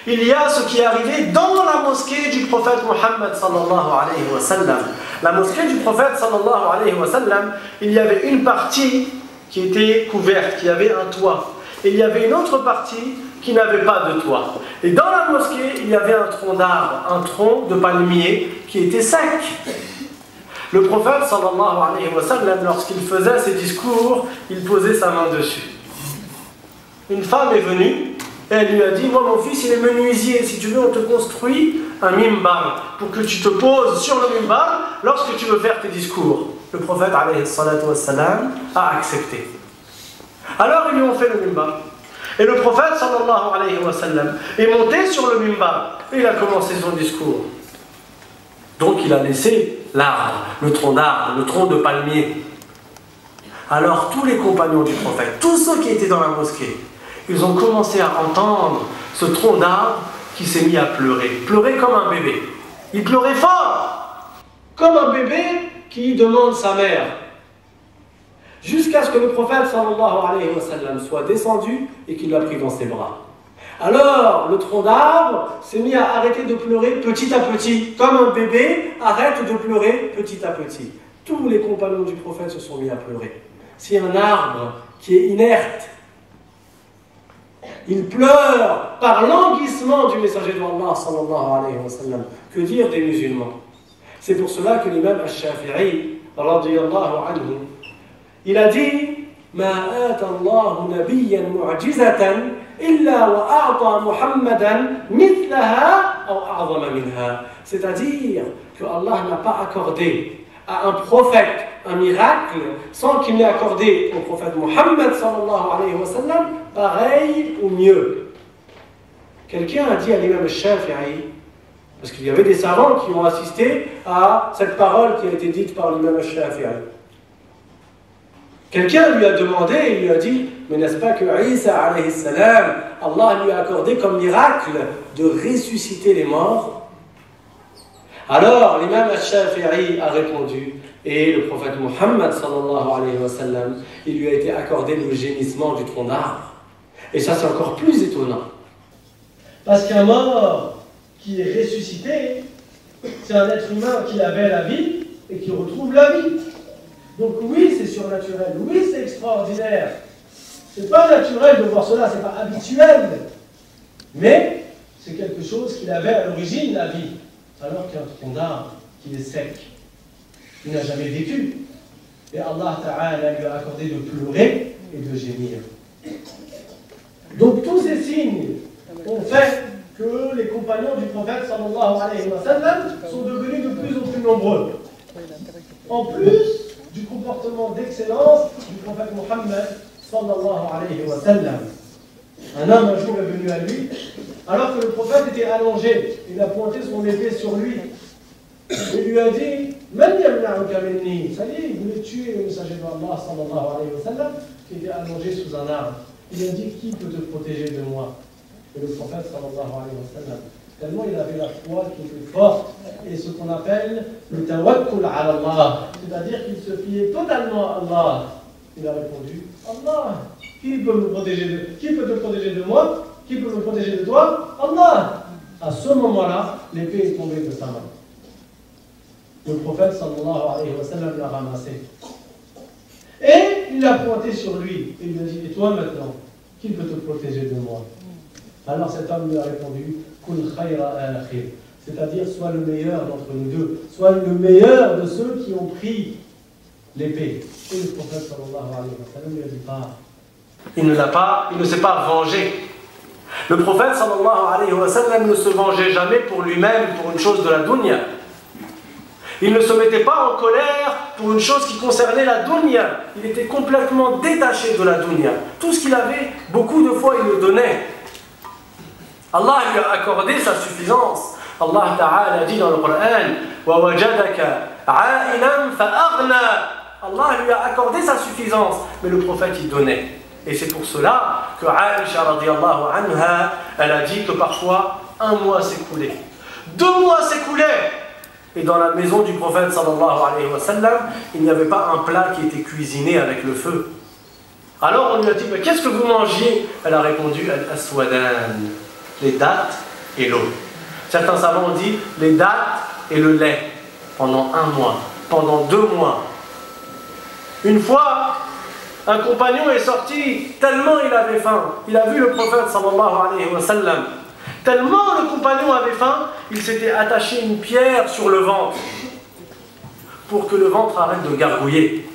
il y a ce qui est arrivé dans la mosquée du prophète Mohammed sallallahu alayhi wa sallam. La mosquée du prophète sallallahu alayhi wa sallam, il y avait une partie qui était couverte, qui avait un toit. Et il y avait une autre partie qui n'avait pas de toit. Et dans la mosquée, il y avait un tronc d'arbre, un tronc de palmier qui était sec. Le prophète sallallahu alayhi wa sallam, lorsqu'il faisait ses discours, il posait sa main dessus. Une femme est venue et elle lui a dit, moi mon fils il est menuisier, si tu veux on te construit un mimbar pour que tu te poses sur le mimbar lorsque tu veux faire tes discours. Le prophète alayhi salatu wa sallam a accepté. Alors ils lui ont fait le mimbar. Et le prophète sallallahu alayhi wa sallam est monté sur le minbar et il a commencé son discours. Donc il a laissé l'arbre, le tronc d'arbre, le tronc de palmier. Alors tous les compagnons du prophète, tous ceux qui étaient dans la mosquée, ils ont commencé à entendre ce tronc d'arbre qui s'est mis à pleurer. Pleurer comme un bébé. Il pleurait fort, comme un bébé qui demande sa mère. Jusqu'à ce que le prophète sallallahu alayhi wa sallam soit descendu et qu'il l'a pris dans ses bras. Alors, le tronc d'arbre s'est mis à arrêter de pleurer petit à petit, comme un bébé arrête de pleurer petit à petit. Tous les compagnons du prophète se sont mis à pleurer. Si un arbre qui est inerte, il pleure par languissement du messager d'Allah sallallahu alayhi wa sallam, que dire des musulmans? C'est pour cela que l'imam al-Shafi'i, radiyallahu anhu, il a dit ما آتى الله نبيا معجزة إلا وأعطى محمدا مثلها أو أعظم منها. C'est-à-dire que Allah n'a pas accordé à un prophète un miracle sans qu'il n'ait accordé au prophète Muhammad sallallahu alayhi wa sallam pareil ou mieux. Quelqu'un a dit à l'imam al-Shafi'i, parce qu'il y avait des savants qui ont assisté à cette parole qui a été dite par l'imam al-Shafi'i. Quelqu'un lui a demandé, il lui a dit, mais n'est-ce pas que Isa alayhi salam, Allah lui a accordé comme miracle de ressusciter les morts? Alors l'imam al-Shafi'i a répondu, et le prophète Muhammad sallallahu alayhi wa sallam, il lui a été accordé le gémissement du tronc d'arbre. Et ça c'est encore plus étonnant. Parce qu'un mort qui est ressuscité, c'est un être humain qui avait la vie et qui retrouve la vie. Donc oui, c'est surnaturel, oui, c'est extraordinaire. C'est pas naturel de voir cela, c'est pas habituel. Mais c'est quelque chose qu'il avait à l'origine, la vie. Alors qu'un tronc d'arbre qui est sec, il n'a jamais vécu. Et Allah Ta'ala lui a accordé de pleurer et de gémir. Donc tous ces signes ont fait que les compagnons du prophète sallallahu alayhi wa sallam sont devenus de plus en plus nombreux. En plus du comportement d'excellence du prophète Muhammad sallallahu alayhi wa sallam. Un homme un jour est venu à lui, alors que le prophète était allongé, il a pointé son épée sur lui. Il lui a dit, Man yamna'uka minni? Ça y est, il voulait tuer le messager d'Allah sallallahu alayhi wa sallam, qui était allongé sous un arbre. Il a dit, qui peut te protéger de moi? Et le prophète sallallahu alayhi wa sallam, tellement il avait la foi qui était forte, et ce qu'on appelle le tawakkul ala Allah, c'est-à-dire qu'il se fiait totalement à Allah. Il a répondu, Allah, qui peut te protéger de moi? Qui peut me protéger de toi? Allah. À ce moment-là, l'épée est tombée de sa main. Le prophète sallallahu alayhi wa sallam l'a ramassé. Et il l'a pointé sur lui, et il lui a dit, et toi maintenant, qui peut te protéger de moi? Alors cet homme lui a répondu, Kul khayra akhir, c'est-à-dire sois le meilleur d'entre nous deux, sois le meilleur de ceux qui ont pris l'épée. Et le prophète sallallahu alayhi wa sallam lui a dit pas. Il ne s'est pas vengé. Le prophète sallallahu alayhi wa sallam ne se vengeait jamais pour lui-même, pour une chose de la dunya. Il ne se mettait pas en colère pour une chose qui concernait la dunya. Il était complètement détaché de la dunya. Tout ce qu'il avait, beaucoup de fois, il le donnait. Allah lui a accordé sa suffisance. Allah Ta'ala dit dans le Coran, وَوَجَدَكَ عَائِلًا فَأَغْنَى. Allah lui a accordé sa suffisance, mais le prophète y donnait. Et c'est pour cela que Aïcha radiyallahu anha, elle a dit que parfois un mois s'écoulait, 2 mois s'écoulaient, et dans la maison du prophète sallallahu alayhi wa sallam, il n'y avait pas un plat qui était cuisiné avec le feu. Alors on lui a dit, mais qu'est-ce que vous mangiez? Elle a répondu, al-aswadan, les dattes et l'eau. Certains savants ont dit les dattes et le lait pendant 1 mois, pendant 2 mois. Une fois, un compagnon est sorti tellement il avait faim. Il a vu le prophète sallallahu alayhi wa sallam. Tellement le compagnon avait faim, il s'était attaché une pierre sur le ventre pour que le ventre arrête de gargouiller.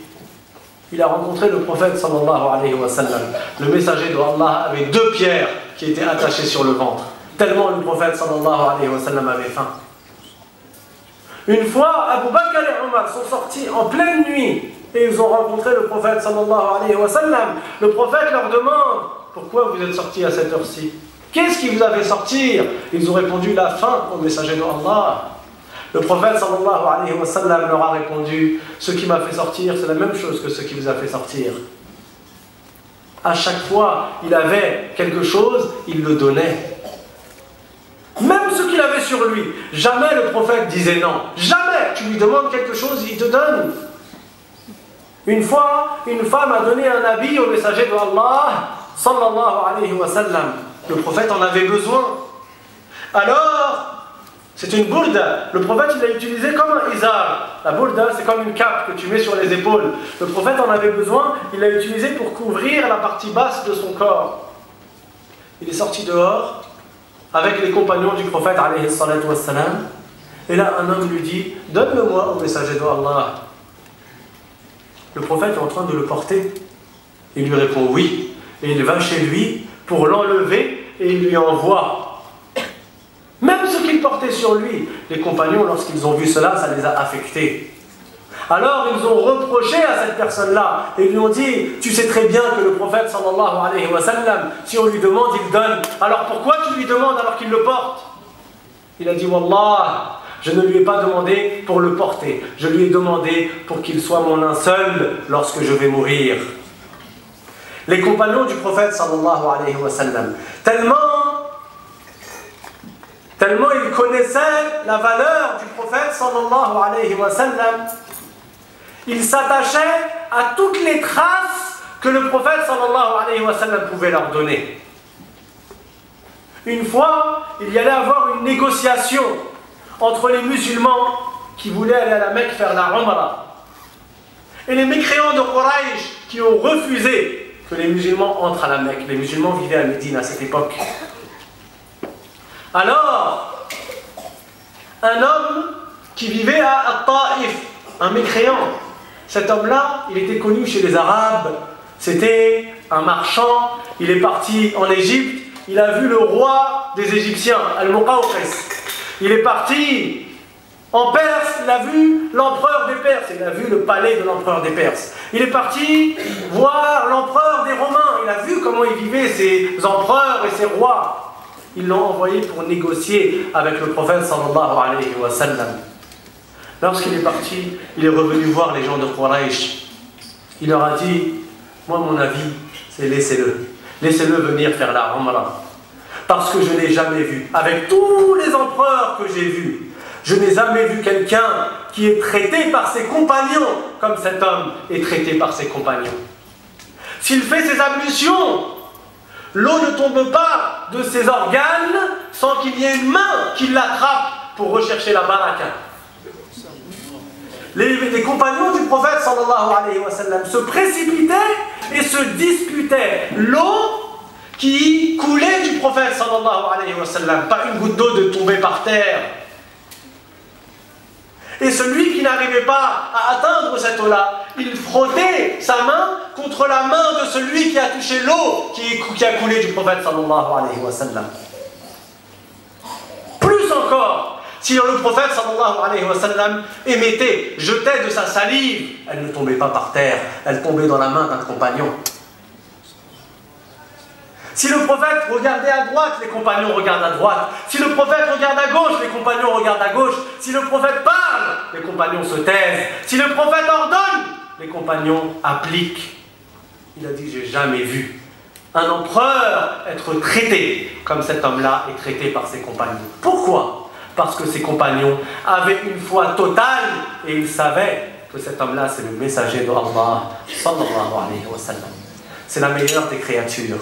Il a rencontré le prophète sallallahu alayhi wa sallam. Le messager d'Allah avait 2 pierres qui étaient attachées sur le ventre. Tellement le prophète sallallahu alayhi wa sallam avait faim. Une fois, Abu Bakr et Omar sont sortis en pleine nuit et ils ont rencontré le prophète sallallahu alayhi wa sallam. Le prophète leur demande, pourquoi vous êtes sortis à cette heure-ci? Qu'est-ce qui vous a fait sortir? Ils ont répondu, la faim au messager d'Allah. Le prophète sallallahu alayhi wa sallam leur a répondu, ce qui m'a fait sortir, c'est la même chose que ce qui vous a fait sortir. À chaque fois, il avait quelque chose, il le donnait. Même ce qu'il avait sur lui. Jamais le prophète disait non. Jamais. Tu lui demandes quelque chose, il te donne. Une fois, une femme a donné un habit au messager d'Allah sallallahu alayhi wa sallam. Le prophète en avait besoin. Alors, c'est une bourda. Le prophète l'a utilisé comme un izar. La bourda, c'est comme une cape que tu mets sur les épaules. Le prophète en avait besoin, il l'a utilisé pour couvrir la partie basse de son corps. Il est sorti dehors avec les compagnons du prophète alayhi salatu wassalam. Et là, un homme lui dit, donne-le-moi au messager d'Allah. Le prophète est en train de le porter. Il lui répond oui. Et il va chez lui pour l'enlever et il lui envoie. Même ce qu'il portait sur lui, les compagnons, lorsqu'ils ont vu cela, ça les a affectés. Alors ils ont reproché à cette personne-là et lui ont dit, tu sais très bien que le prophète sallallahu alayhi wa sallam, si on lui demande, il donne. Alors pourquoi tu lui demandes alors qu'il le porte? Il a dit, Wallah, je ne lui ai pas demandé pour le porter. Je lui ai demandé pour qu'il soit mon linceul lorsque je vais mourir. Les compagnons du prophète sallallahu alayhi wa sallam, tellement ils connaissaient la valeur du prophète sallallahu alayhi wa sallam, ils s'attachaient à toutes les traces que le prophète sallallahu alayhi wa sallam pouvait leur donner. Une fois, il y allait avoir une négociation entre les musulmans qui voulaient aller à la Mecque faire la Umrah et les mécréants de Quraysh qui ont refusé que les musulmans entrent à la Mecque. Les musulmans vivaient à Médine à cette époque. Alors, un homme qui vivait à Taïf, un mécréant, cet homme-là, il était connu chez les Arabes, c'était un marchand, il est parti en Égypte, il a vu le roi des Égyptiens, Al-Muqawqis. Il est parti en Perse, il a vu l'empereur des Perses, il a vu le palais de l'empereur des Perses. Il est parti voir l'empereur des Romains, il a vu comment ils vivaient, ces empereurs et ces rois. Ils l'ont envoyé pour négocier avec le prophète sallallahu alayhi wa sallam. Lorsqu'il est parti, il est revenu voir les gens de Quraysh. Il leur a dit, moi mon avis, c'est laissez-le. Laissez-le venir faire la Umrah. Parce que je n'ai jamais vu, avec tous les empereurs que j'ai vus, je n'ai jamais vu quelqu'un qui est traité par ses compagnons comme cet homme est traité par ses compagnons. S'il fait ses ablutions, l'eau ne tombe pas de ses organes sans qu'il y ait une main qui l'attrape pour rechercher la baraka. Les compagnons du prophète sallallahu alayhi wa sallam se précipitaient et se disputaient. L'eau qui coulait du prophète sallallahu alayhi wa sallam, pas une goutte d'eau de tomber par terre. Et celui qui n'arrivait pas à atteindre cette eau-là, il frottait sa main contre la main de celui qui a touché l'eau qui a coulé du prophète sallallahu alayhi wa sallam. Plus encore, si le prophète sallallahu alayhi wa sallam émettait, jetait de sa salive, elle ne tombait pas par terre, elle tombait dans la main d'un compagnon. Si le prophète regardait à droite, les compagnons regardent à droite. Si le prophète regarde à gauche, les compagnons regardent à gauche. Si le prophète parle, les compagnons se taisent. Si le prophète ordonne, les compagnons appliquent. Il a dit, j'ai jamais vu un empereur être traité comme cet homme-là est traité par ses compagnons. Pourquoi? Parce que ses compagnons avaient une foi totale et ils savaient que cet homme-là, c'est le messager de Allah sallallahu alayhi wa sallam. C'est la meilleure des créatures.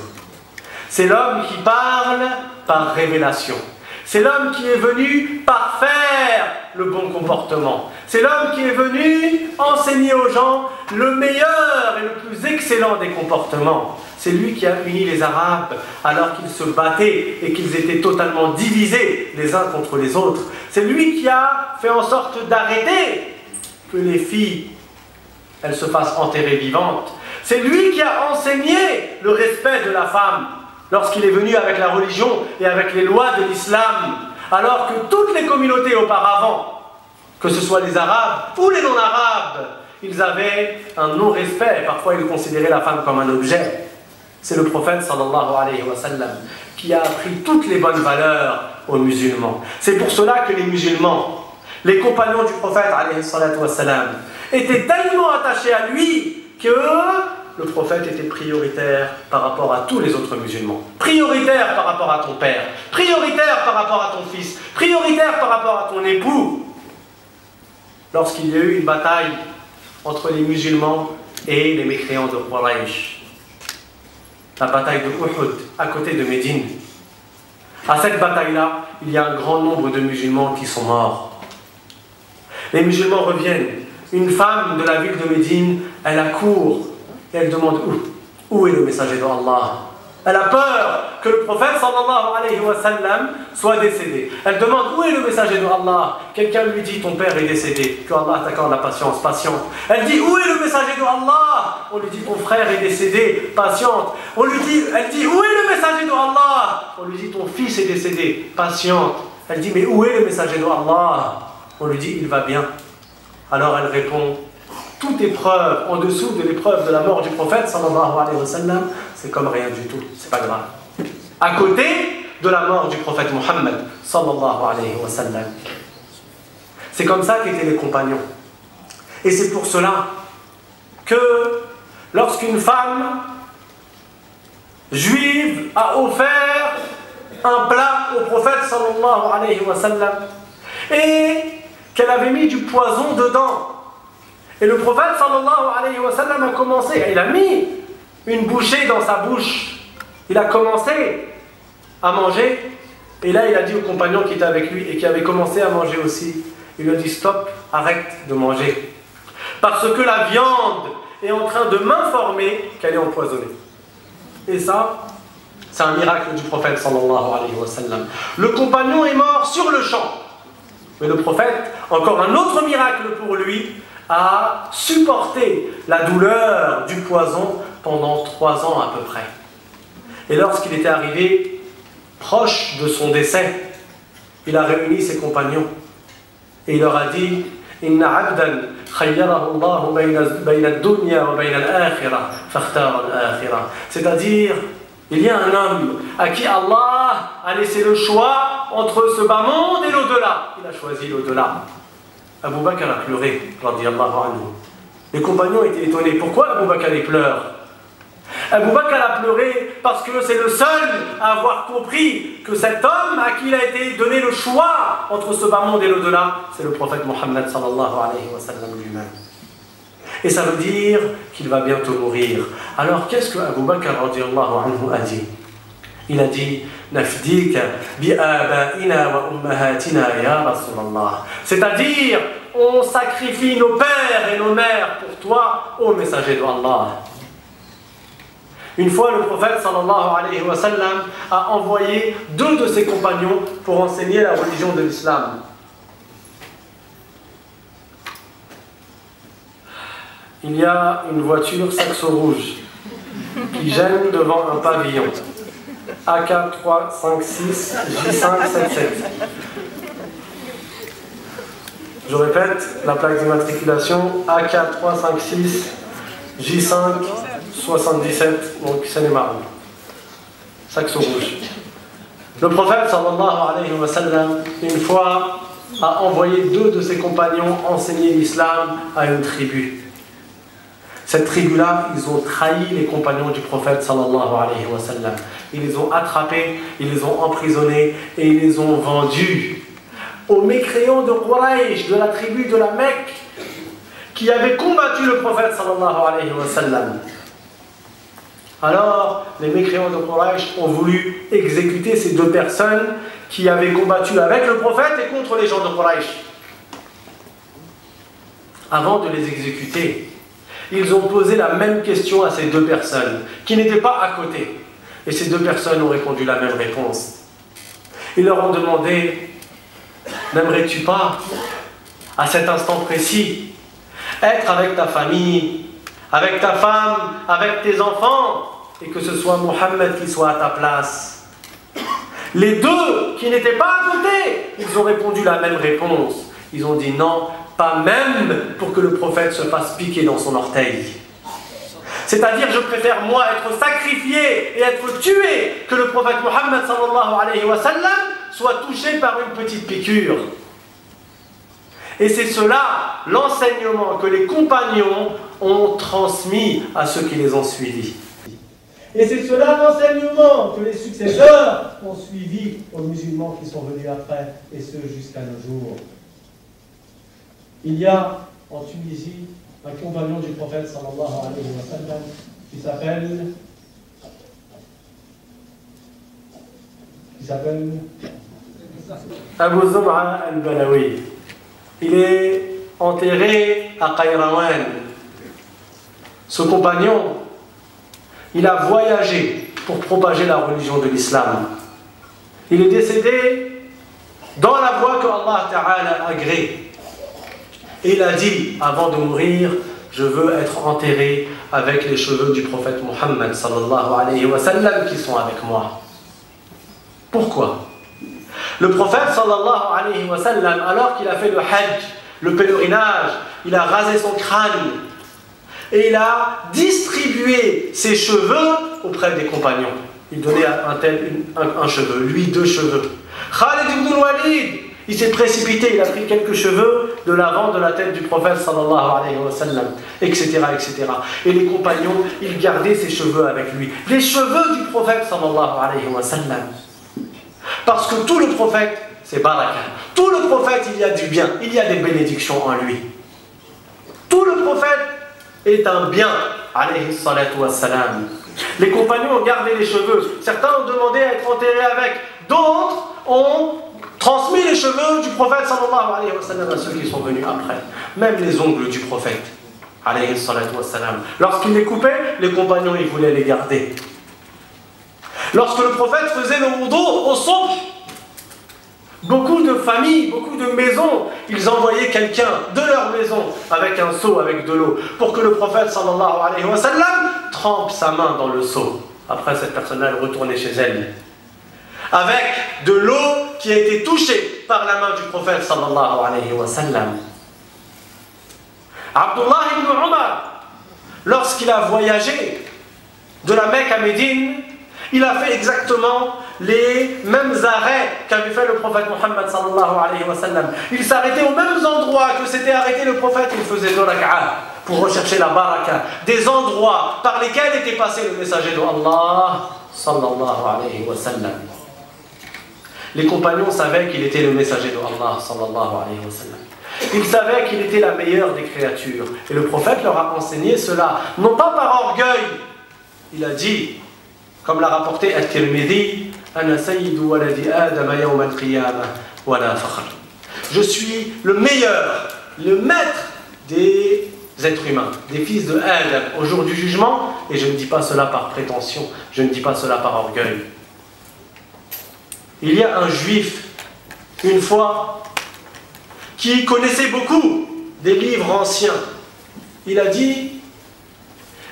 C'est l'homme qui parle par révélation. C'est l'homme qui est venu par faire le bon comportement. C'est l'homme qui est venu enseigner aux gens le meilleur et le plus excellent des comportements. C'est lui qui a uni les Arabes alors qu'ils se battaient et qu'ils étaient totalement divisés les uns contre les autres. C'est lui qui a fait en sorte d'arrêter que les filles elles se fassent enterrer vivantes. C'est lui qui a enseigné le respect de la femme lorsqu'il est venu avec la religion et avec les lois de l'islam, alors que toutes les communautés auparavant, que ce soit les Arabes ou les non-Arabes, ils avaient un non-respect, parfois ils considéraient la femme comme un objet. C'est le prophète sallallahu alayhi wa sallam qui a appris toutes les bonnes valeurs aux musulmans. C'est pour cela que les musulmans, les compagnons du prophète alayhi salatu wa sallam, étaient tellement attachés à lui que le prophète était prioritaire par rapport à tous les autres musulmans. Prioritaire par rapport à ton père, prioritaire par rapport à ton fils, prioritaire par rapport à ton époux. Lorsqu'il y a eu une bataille entre les musulmans et les mécréants de Quraysh, la bataille de Uhud, à côté de Médine. À cette bataille-là, il y a un grand nombre de musulmans qui sont morts. Les musulmans reviennent. Une femme de la ville de Médine, elle accourt et elle demande où est le messager d'Allah. Elle a peur que le prophète sallallahu alayhi wa sallam soit décédé. Elle demande où est le messager d'Allah. Quelqu'un lui dit ton père est décédé. Que Allah t'accorde la patience, patiente. Elle dit où est le messager d'Allah. On lui dit ton frère est décédé, patiente. Elle dit où est le messager d'Allah. On lui dit ton fils est décédé, patiente. Elle dit mais où est le messager d'Allah. On lui dit il va bien. Alors elle répond toute épreuve en dessous de l'épreuve de la mort du prophète sallallahu alayhi wa sallam, c'est comme rien du tout, c'est pas grave. À côté de la mort du prophète Muhammad sallallahu alayhi wa sallam. C'est comme ça qu'étaient les compagnons. Et c'est pour cela que lorsqu'une femme juive a offert un plat au prophète sallallahu alayhi wa sallam et qu'elle avait mis du poison dedans, et le prophète sallallahu alayhi wa sallam a commencé, il a mis une bouchée dans sa bouche, il a commencé à manger, et là il a dit aux compagnons qui étaient avec lui et qui avaient commencé à manger aussi, il lui a dit stop, arrête de manger, parce que la viande est en train de m'informer qu'elle est empoisonnée. Et ça, c'est un miracle du prophète sallallahu alayhi wa sallam. Le compagnon est mort sur le champ, mais le prophète, encore un autre miracle pour lui, a supporté la douleur du poison pendant 3 ans à peu près. Et lorsqu'il était arrivé proche de son décès, il a réuni ses compagnons et il leur a dit Inna abdan khayyarahu Allah bayna ad-dunya wa bayna al-akhirah fakhtara al-akhirah. C'est-à-dire, il y a un homme à qui Allah a laissé le choix entre ce bas monde et l'au-delà. Il a choisi l'au-delà. Abu Bakr a pleuré, radiyallahu anhu. Les compagnons étaient étonnés. Pourquoi Abu Bakr pleure? Abu Bakr a pleuré parce que c'est le seul à avoir compris que cet homme à qui il a été donné le choix entre ce bas monde et l'au-delà, c'est le prophète Mohammed sallallahu alayhi wa sallam lui-même. Et ça veut dire qu'il va bientôt mourir. Alors qu'est-ce que Abu Bakr radiyallahu anhu a dit? Il a dit Nafdika bi abaina wa ummahatina ya Rasulallah. C'est-à-dire, on sacrifie nos pères et nos mères pour toi, ô messager d'Allah. Une fois, le prophète sallallahu alayhi wa sallam a envoyé 2 de ses compagnons pour enseigner la religion de l'islam. Il y a une voiture saxo rouge qui gêne devant un pavillon. AK356 J577. Je répète, la plaque d'immatriculation AK356 J577, donc Seine-et-Marne. Saxo rouge. Le prophète sallallahu alayhi wa sallam, une fois, a envoyé 2 de ses compagnons enseigner l'islam à une tribu. Cette tribu-là, ils ont trahi les compagnons du prophète sallallahu alayhi wa sallam. Ils les ont attrapés, ils les ont emprisonnés et ils les ont vendus aux mécréants de Quraysh, de la tribu de la Mecque, qui avaient combattu le prophète sallallahu alayhi wa sallam. Alors, les mécréants de Quraysh ont voulu exécuter ces 2 personnes qui avaient combattu avec le prophète et contre les gens de Quraysh. Avant de les exécuter, ils ont posé la même question à ces 2 personnes, qui n'étaient pas à côté. Et ces 2 personnes ont répondu la même réponse. Ils leur ont demandé, n'aimerais-tu pas, à cet instant précis, être avec ta famille, avec ta femme, avec tes enfants, et que ce soit Mohammed qui soit à ta place? Les 2 qui n'étaient pas à côté, ils ont répondu la même réponse. Ils ont dit non, pas même pour que le prophète se fasse piquer dans son orteil. C'est-à-dire, je préfère moi être sacrifié et être tué que le prophète Mohammed sallallahu alayhi wa sallam soit touché par une petite piqûre. Et c'est cela, l'enseignement que les compagnons ont transmis à ceux qui les ont suivis. Et c'est cela l'enseignement que les successeurs ont suivi aux musulmans qui sont venus après, et ce jusqu'à nos jours. Il y a en Tunisie un compagnon du prophète sallallahu alayhi wa sallam qui s'appelle Abu Zum'a al-Balawi. Il est enterré à Qayrawan. Ce compagnon, il a voyagé pour propager la religion de l'islam. Il est décédé dans la voie que Allah Ta'ala a agréée. Et il a dit, avant de mourir, je veux être enterré avec les cheveux du prophète Mohammed sallallahu alayhi wa sallam qui sont avec moi. Pourquoi? Le prophète sallallahu alayhi wa sallam, alors qu'il a fait le hajj, le pèlerinage, il a rasé son crâne et il a distribué ses cheveux auprès des compagnons. Il donnait à un tel un cheveu, lui 2 cheveux. Khalid ibn al-Walid, il s'est précipité, il a pris quelques cheveux de l'avant de la tête du prophète sallallahu alayhi wa sallam, etc., etc. Et les compagnons, ils gardaient ses cheveux avec lui. Les cheveux du prophète sallallahu alayhi wa sallam. Parce que tout le prophète, c'est baraka. Tout le prophète, il y a du bien, il y a des bénédictions en lui. Tout le prophète est un bien, alayhi salatu wassalam. Les compagnons ont gardé les cheveux. Certains ont demandé à être enterrés avec. D'autres ont transmis les cheveux du prophète sallallahu alayhi wa sallam à ceux qui sont venus après. Même les ongles du prophète, alayhi salatu wassalam. Lorsqu'il les coupait, les compagnons, ils voulaient les garder. Lorsque le prophète faisait le wudu au souk, beaucoup de familles, beaucoup de maisons, ils envoyaient quelqu'un de leur maison avec un seau avec de l'eau pour que le prophète sallallahu alayhi wa sallam trempe sa main dans le seau. Après, cette personne-là, elle retournait chez elle avec de l'eau qui a été touchée par la main du prophète sallallahu alayhi wa sallam. Abdullah ibn Umar, lorsqu'il a voyagé de la Mecque à Médine, il a fait exactement les mêmes arrêts qu'avait fait le prophète Mohammed sallallahu alayhi wa sallam. Il s'arrêtait aux mêmes endroits que s'était arrêté le prophète. Il faisait 2 rak'ah pour rechercher la baraka. Des endroits par lesquels était passé le messager de Allah sallallahu alayhi wa sallam. Les compagnons savaient qu'il était le messager de Allah sallallahu alayhi wa sallam. Ils savaient qu'il était la meilleure des créatures. Et le prophète leur a enseigné cela, non pas par orgueil. Il a dit, comme l'a rapporté At-Tirmidhi, Ana sayyidu waladi Adam yawm al-qiyamah wa la fakhr. Je suis le meilleur, le maître des êtres humains, des fils de Adam au jour du jugement, et je ne dis pas cela par prétention, je ne dis pas cela par orgueil. Il y a un juif, une fois, qui connaissait beaucoup des livres anciens. Il a dit,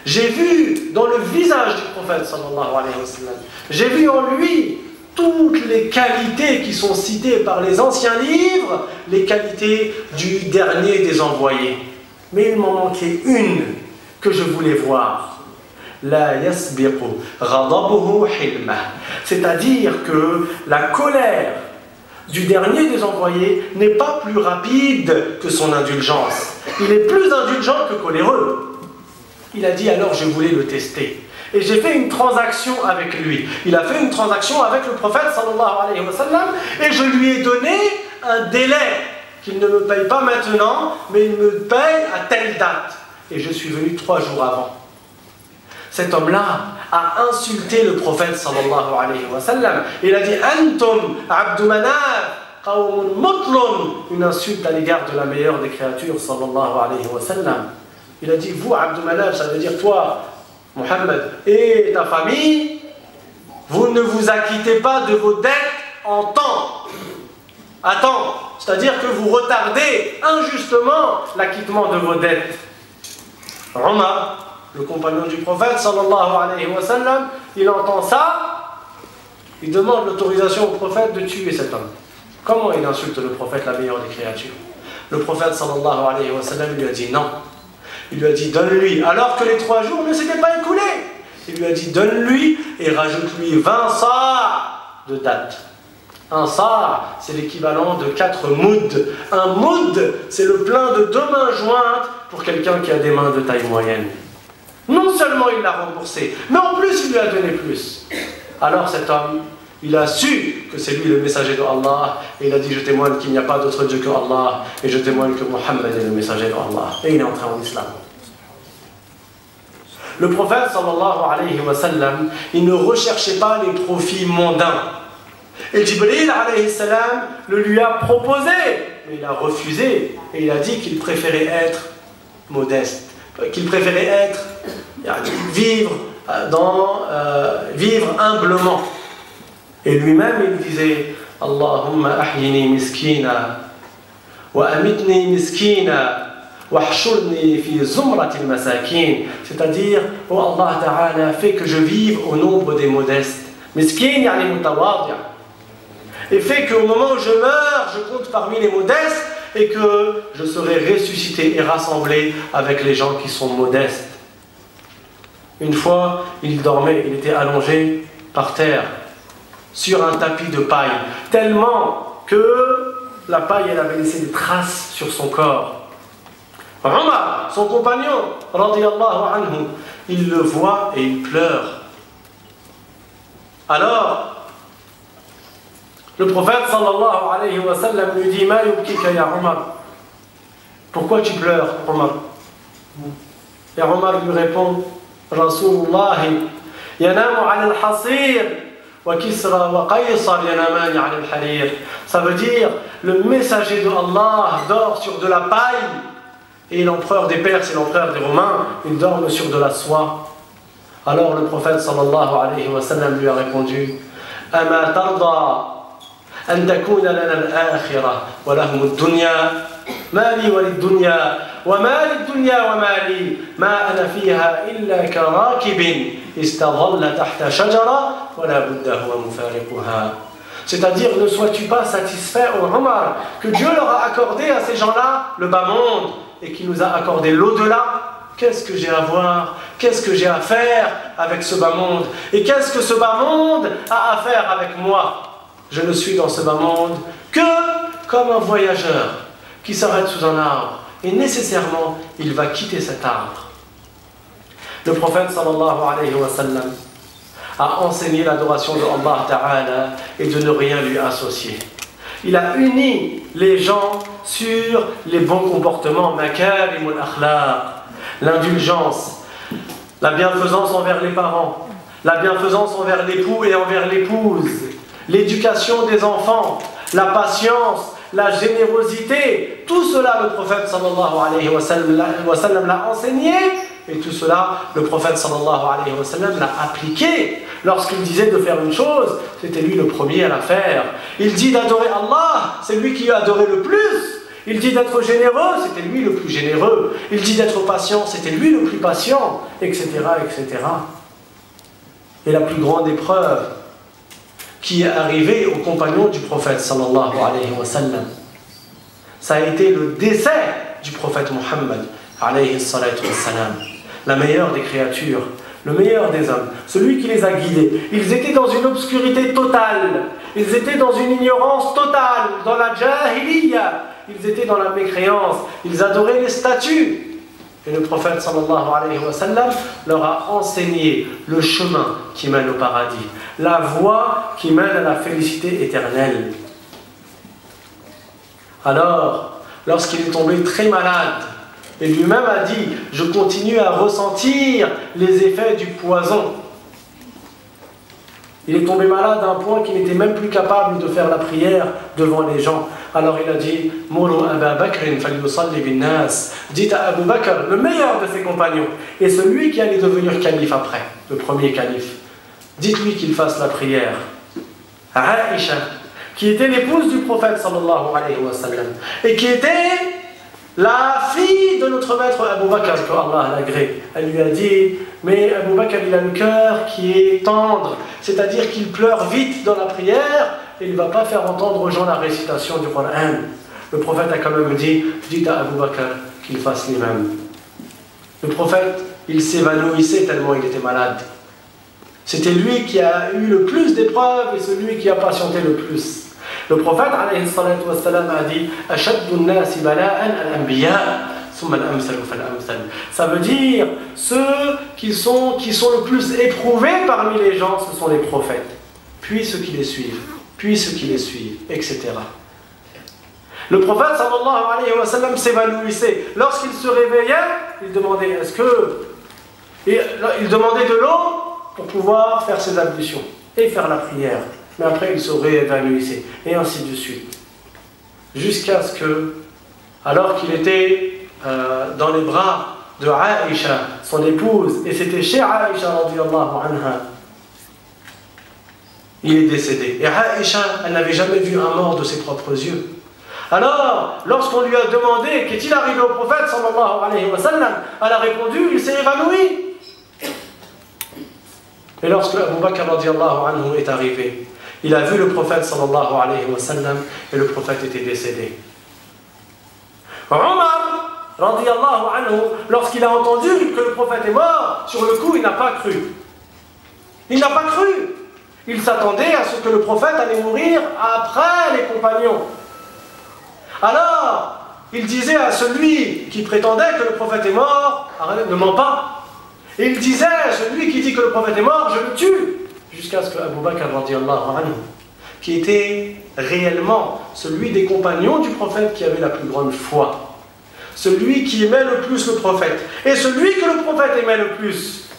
j'ai vu dans le visage du prophète sallallahu alayhi wa sallam, j'ai vu en lui toutes les qualités qui sont citées par les anciens livres, les qualités du dernier des envoyés. Mais il m'en manquait une que je voulais voir. La yasbiqu ghadabuhu hilma. C'est-à-dire que la colère du dernier des envoyés n'est pas plus rapide que son indulgence. Il est plus indulgent que coléreux. Il a dit, alors je voulais le tester. Et j'ai fait une transaction avec lui. Il a fait une transaction avec le prophète sallallahu alayhi wa sallam, et je lui ai donné un délai qu'il ne me paye pas maintenant, mais il me paye à telle date. Et je suis venu 3 jours avant. Cet homme-là a insulté le prophète sallallahu alayhi wa sallam. Il a dit, Antum Abdu Manaf qawmun mutlun, une insulte à l'égard de la meilleure des créatures sallallahu alayhi wa sallam. Il a dit, vous, Abdou Manaf, ça veut dire toi, Mohammed, et ta famille, vous ne vous acquittez pas de vos dettes en temps. À temps. C'est-à-dire que vous retardez injustement l'acquittement de vos dettes. Omar, le compagnon du prophète, sallallahu alayhi wa sallam, il entend ça, il demande l'autorisation au prophète de tuer cet homme. Comment il insulte le prophète, la meilleure des créatures? Le prophète, sallallahu alayhi wa sallam, lui a dit non. Il lui a dit donne-lui, alors que les 3 jours ne s'étaient pas écoulés. Il lui a dit donne-lui et rajoute-lui 20 sa' de date. Un sa', c'est l'équivalent de 4 mouds. Un moud, c'est le plein de 2 mains jointes pour quelqu'un qui a des mains de taille moyenne. Non seulement il l'a remboursé, mais en plus il lui a donné plus. Alors cet homme, il a su que c'est lui le messager de Allah, et il a dit je témoigne qu'il n'y a pas d'autre Dieu que Allah, et je témoigne que Mohammed est le messager de Allah. Et il est entré en islam. Le prophète sallallahu alayhi wa sallam, il ne recherchait pas les profits mondains. Et Jibril alayhi salam le lui a proposé, mais il a refusé, et il a dit qu'il préférait être modeste, qu'il préférait être, vivre humblement. Et lui-même il disait Allahumma ahyini miskina wa amitni miskina wa hshurni fi zumratil masakin, c'est-à-dire oh Allah Ta'ala, fais que je vive au nombre des modestes, miskin yani mutawadi', et fais qu'au moment où je meurs je compte parmi les modestes et que je serai ressuscité et rassemblé avec les gens qui sont modestes. Une fois il dormait, il était allongé par terre sur un tapis de paille, tellement que la paille elle avait laissé des traces sur son corps. Omar, son compagnon, radiyallahu anhu, il le voit et il pleure. Alors, le prophète sallallahu alayhi wa sallam lui dit Ma yubkika ya Omar, pourquoi tu pleures, Omar? Et Omar lui répond Rasulullah yanamu ala al-hasir wa kisra wa qaysar yanamani ala al-harir. Ça veut dire le messager de Allah dort sur de la paille et l'empereur des Perses et l'empereur des Romains ils dorment sur de la soie. Alors le prophète sallallahu alayhi wa sallam lui a répondu Ama tarda أن تكون لنا الآخرة ولهم الدنيا ما لي وللدنيا وما للدنيا وما لي ما أنا فيها إلا كراكب استظل تحت شجرة ولا بد هو مفارقها. C'est-à-dire, ne sois-tu pas satisfait, ô Omar, que Dieu leur a accordé à ces gens-là le bas monde et qu'il nous a accordé l'au-delà? Qu'est-ce que j'ai à voir? Qu'est-ce que j'ai à faire avec ce bas monde? Et qu'est-ce que ce bas monde a à faire avec moi? Je ne suis dans ce bas monde que comme un voyageur qui s'arrête sous un arbre et nécessairement il va quitter cet arbre. Le prophète sallallahu alayhi wa sallam a enseigné l'adoration de Allah Ta'ala et de ne rien lui associer. Il a uni les gens sur les bons comportements, makarimul akhlaq, l'indulgence, la bienfaisance envers les parents, la bienfaisance envers l'époux et envers l'épouse, l'éducation des enfants, la patience, la générosité, tout cela le prophète sallallahu alayhi wa sallam l'a enseigné et tout cela le prophète sallallahu alayhi wa sallam l'a appliqué. Lorsqu'il disait de faire une chose, c'était lui le premier à la faire. Il dit d'adorer Allah, c'est lui qui a adoré le plus. Il dit d'être généreux, c'était lui le plus généreux. Il dit d'être patient, c'était lui le plus patient, etc., etc. Et la plus grande épreuve qui est arrivé aux compagnons du prophète sallallahu alayhi wa sallam, ça a été le décès du prophète Mohammed alayhi salatu wa salam, la meilleure des créatures, le meilleur des hommes, celui qui les a guidés. Ils étaient dans une obscurité totale, ils étaient dans une ignorance totale, dans la jahiliya, ils étaient dans la mécréance, ils adoraient les statues. Et le prophète sallallahu alayhi wa sallam leur a enseigné le chemin qui mène au paradis, la voie qui mène à la félicité éternelle. Alors, lorsqu'il est tombé très malade, et lui-même a dit « Je continue à ressentir les effets du poison ». Il est tombé malade à un point qu'il n'était même plus capable de faire la prière devant les gens. Alors il a dit « Mourou Aba Bakrin falyusalli bin nas » Dites à Abu Bakr, le meilleur de ses compagnons, et celui qui allait devenir calife après, le premier calife. Dites-lui qu'il fasse la prière. Aïcha, qui était l'épouse du prophète sallallahu alayhi wa sallam, et qui était la fille de notre maître Abu Bakr, que Allah l'agrée. Elle lui a dit, mais Abu Bakr il a le cœur qui est tendre, c'est-à-dire qu'il pleure vite dans la prière, et il ne va pas faire entendre aux gens la récitation du Coran. Le prophète a quand même dit, dites à Abu Bakr qu'il fasse lui-même. Le prophète, il s'évanouissait tellement il était malade. C'était lui qui a eu le plus d'épreuves et celui qui a patienté le plus. Le prophète alayhi salatu wassalam a dit « Ashaddu an-nasi bala'an al-anbiya, thumma al-amsal fal-amsal » Ça veut dire ceux qui sont le plus éprouvés parmi les gens, ce sont les prophètes. Puis ceux qui les suivent, puis ceux qui les suivent, etc. Le prophète sallallahu alayhi wa sallam s'évanouissait. Lorsqu'il se réveillait, il demandait il demandait de l'eau pour pouvoir faire ses ablutions et faire la prière. Mais après, il se réévanouissait, et ainsi de suite. Jusqu'à ce que, alors qu'il était dans les bras de Aïcha, son épouse, et c'était chez Aïcha radiyallahu anha, il est décédé. Et Aïcha, elle n'avait jamais vu un mort de ses propres yeux. Alors, lorsqu'on lui a demandé qu'est-il arrivé au prophète sallallahu alayhi wa sallam, elle a répondu, il s'est évanoui. Et lorsque Abu Bakr radiyallahu anhu est arrivé, il a vu le prophète sallallahu alayhi wa sallam et le prophète était décédé. Omar radiyallahu anhu, lorsqu'il a entendu que le prophète est mort, sur le coup il n'a pas cru. Il n'a pas cru. Il s'attendait à ce que le prophète allait mourir après les compagnons. Alors, il disait à celui qui prétendait que le prophète est mort, arrête, ne mens pas. Et il disait à celui qui dit que le prophète est mort, je le tue. Jusqu'à ce que Abu Bakr radiyallahu anhu, qui était réellement celui des compagnons du prophète qui avait la plus grande foi, celui qui aimait le plus le prophète, et celui que le prophète aimait le plus.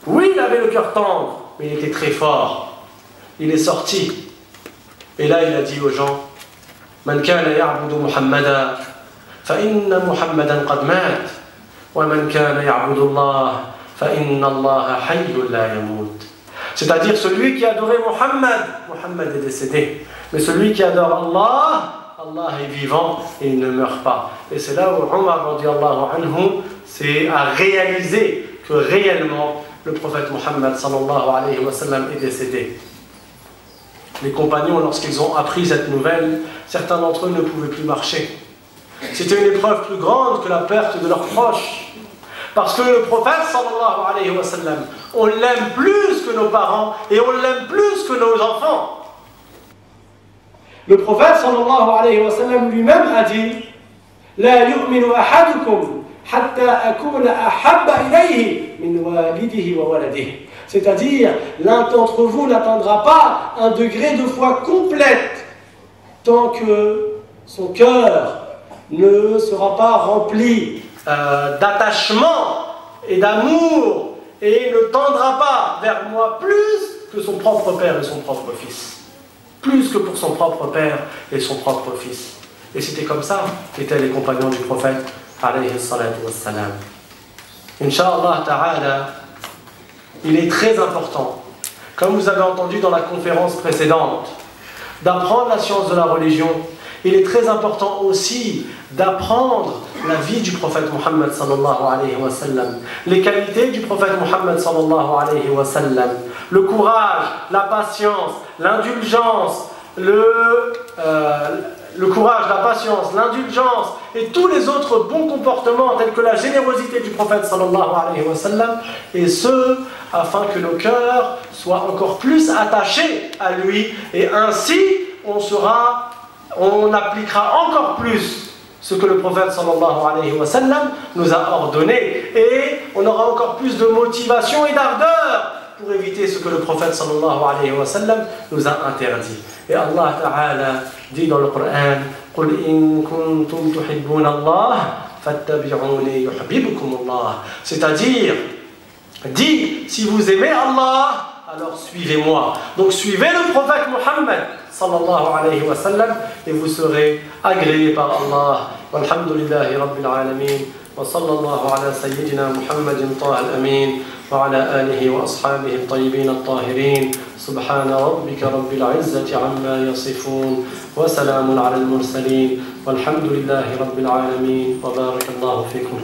Oui, il avait le cœur tendre, mais il était très fort. Il est sorti. Et là, il a dit aux gens, Man kana ya'budu Muhammadan, fa inna Muhammadan qad mat, wa man kana ya'budu Allah, fa inna Allah hayyun la yamut. C'est-à-dire celui qui adorait Muhammad est décédé. Mais celui qui adore Allah, Allah est vivant et il ne meurt pas. Et c'est là où Omar radiyallahu anhu a réalisé que réellement le prophète Muhammad sallallahu alayhi wa sallam est décédé. Les compagnons, lorsqu'ils ont appris cette nouvelle, certains d'entre eux ne pouvaient plus marcher. C'était une épreuve plus grande que la perte de leurs proches. Parce que le prophète sallallahu alayhi wa sallam, on l'aime plus que nos parents et on l'aime plus que nos enfants. Le prophète sallallahu alayhi wa sallam lui-même a dit La yu'minu ahadukum hatta akuna ahabba ilayhi min walidihi wa waladihi. C'est-à-dire, l'un d'entre vous n'atteindra pas un degré de foi complète tant que son cœur ne sera pas rempli d'attachement et d'amour et ne tendra pas vers moi plus que son propre père et son propre fils. Plus que pour son propre père et son propre fils. Et c'était comme ça qu'étaient les compagnons du prophète alayhi salatu wassalam. Inch'Allah ta'ala, il est très important, comme vous avez entendu dans la conférence précédente, d'apprendre la science de la religion. Il est très important aussi d'apprendre la vie du prophète Muhammad sallallahu alayhi wa sallam, les qualités du prophète Muhammad sallallahu alayhi wa sallam, le courage, la patience, l'indulgence, le courage, la patience, l'indulgence et tous les autres bons comportements tels que la générosité du prophète sallallahu alayhi wa sallam, et ce, afin que nos cœurs soient encore plus attachés à lui, et ainsi on appliquera encore plus ce que le prophète sallallahu alayhi wa sallam nous a ordonné, et on aura encore plus de motivation et d'ardeur pour éviter ce que le prophète sallallahu alayhi wa sallam nous a interdit. Et Allah Ta'ala dit dans le Coran قُلْ إِن كُنْتُمْ تُحِبُّونَ اللَّهَ فَاتَّبِعُونِي يُحْبِبْكُمُ اللَّهُ. C'est-à-dire, dit, si vous aimez Allah, alors suivez-moi. Donc suivez le prophète Muhammad sallallahu alayhi wa sallam et vous serez agréés par Allah. Walhamdulillahi rabbil alamin. Wa sallallahu ala sayyidina Muhammadin taha al-amin. وعلى آله وأصحابه الطيبين الطاهرين سبحان ربك رب العزة عما يصفون وسلام على المرسلين والحمد لله رب العالمين وبارك الله فيكم.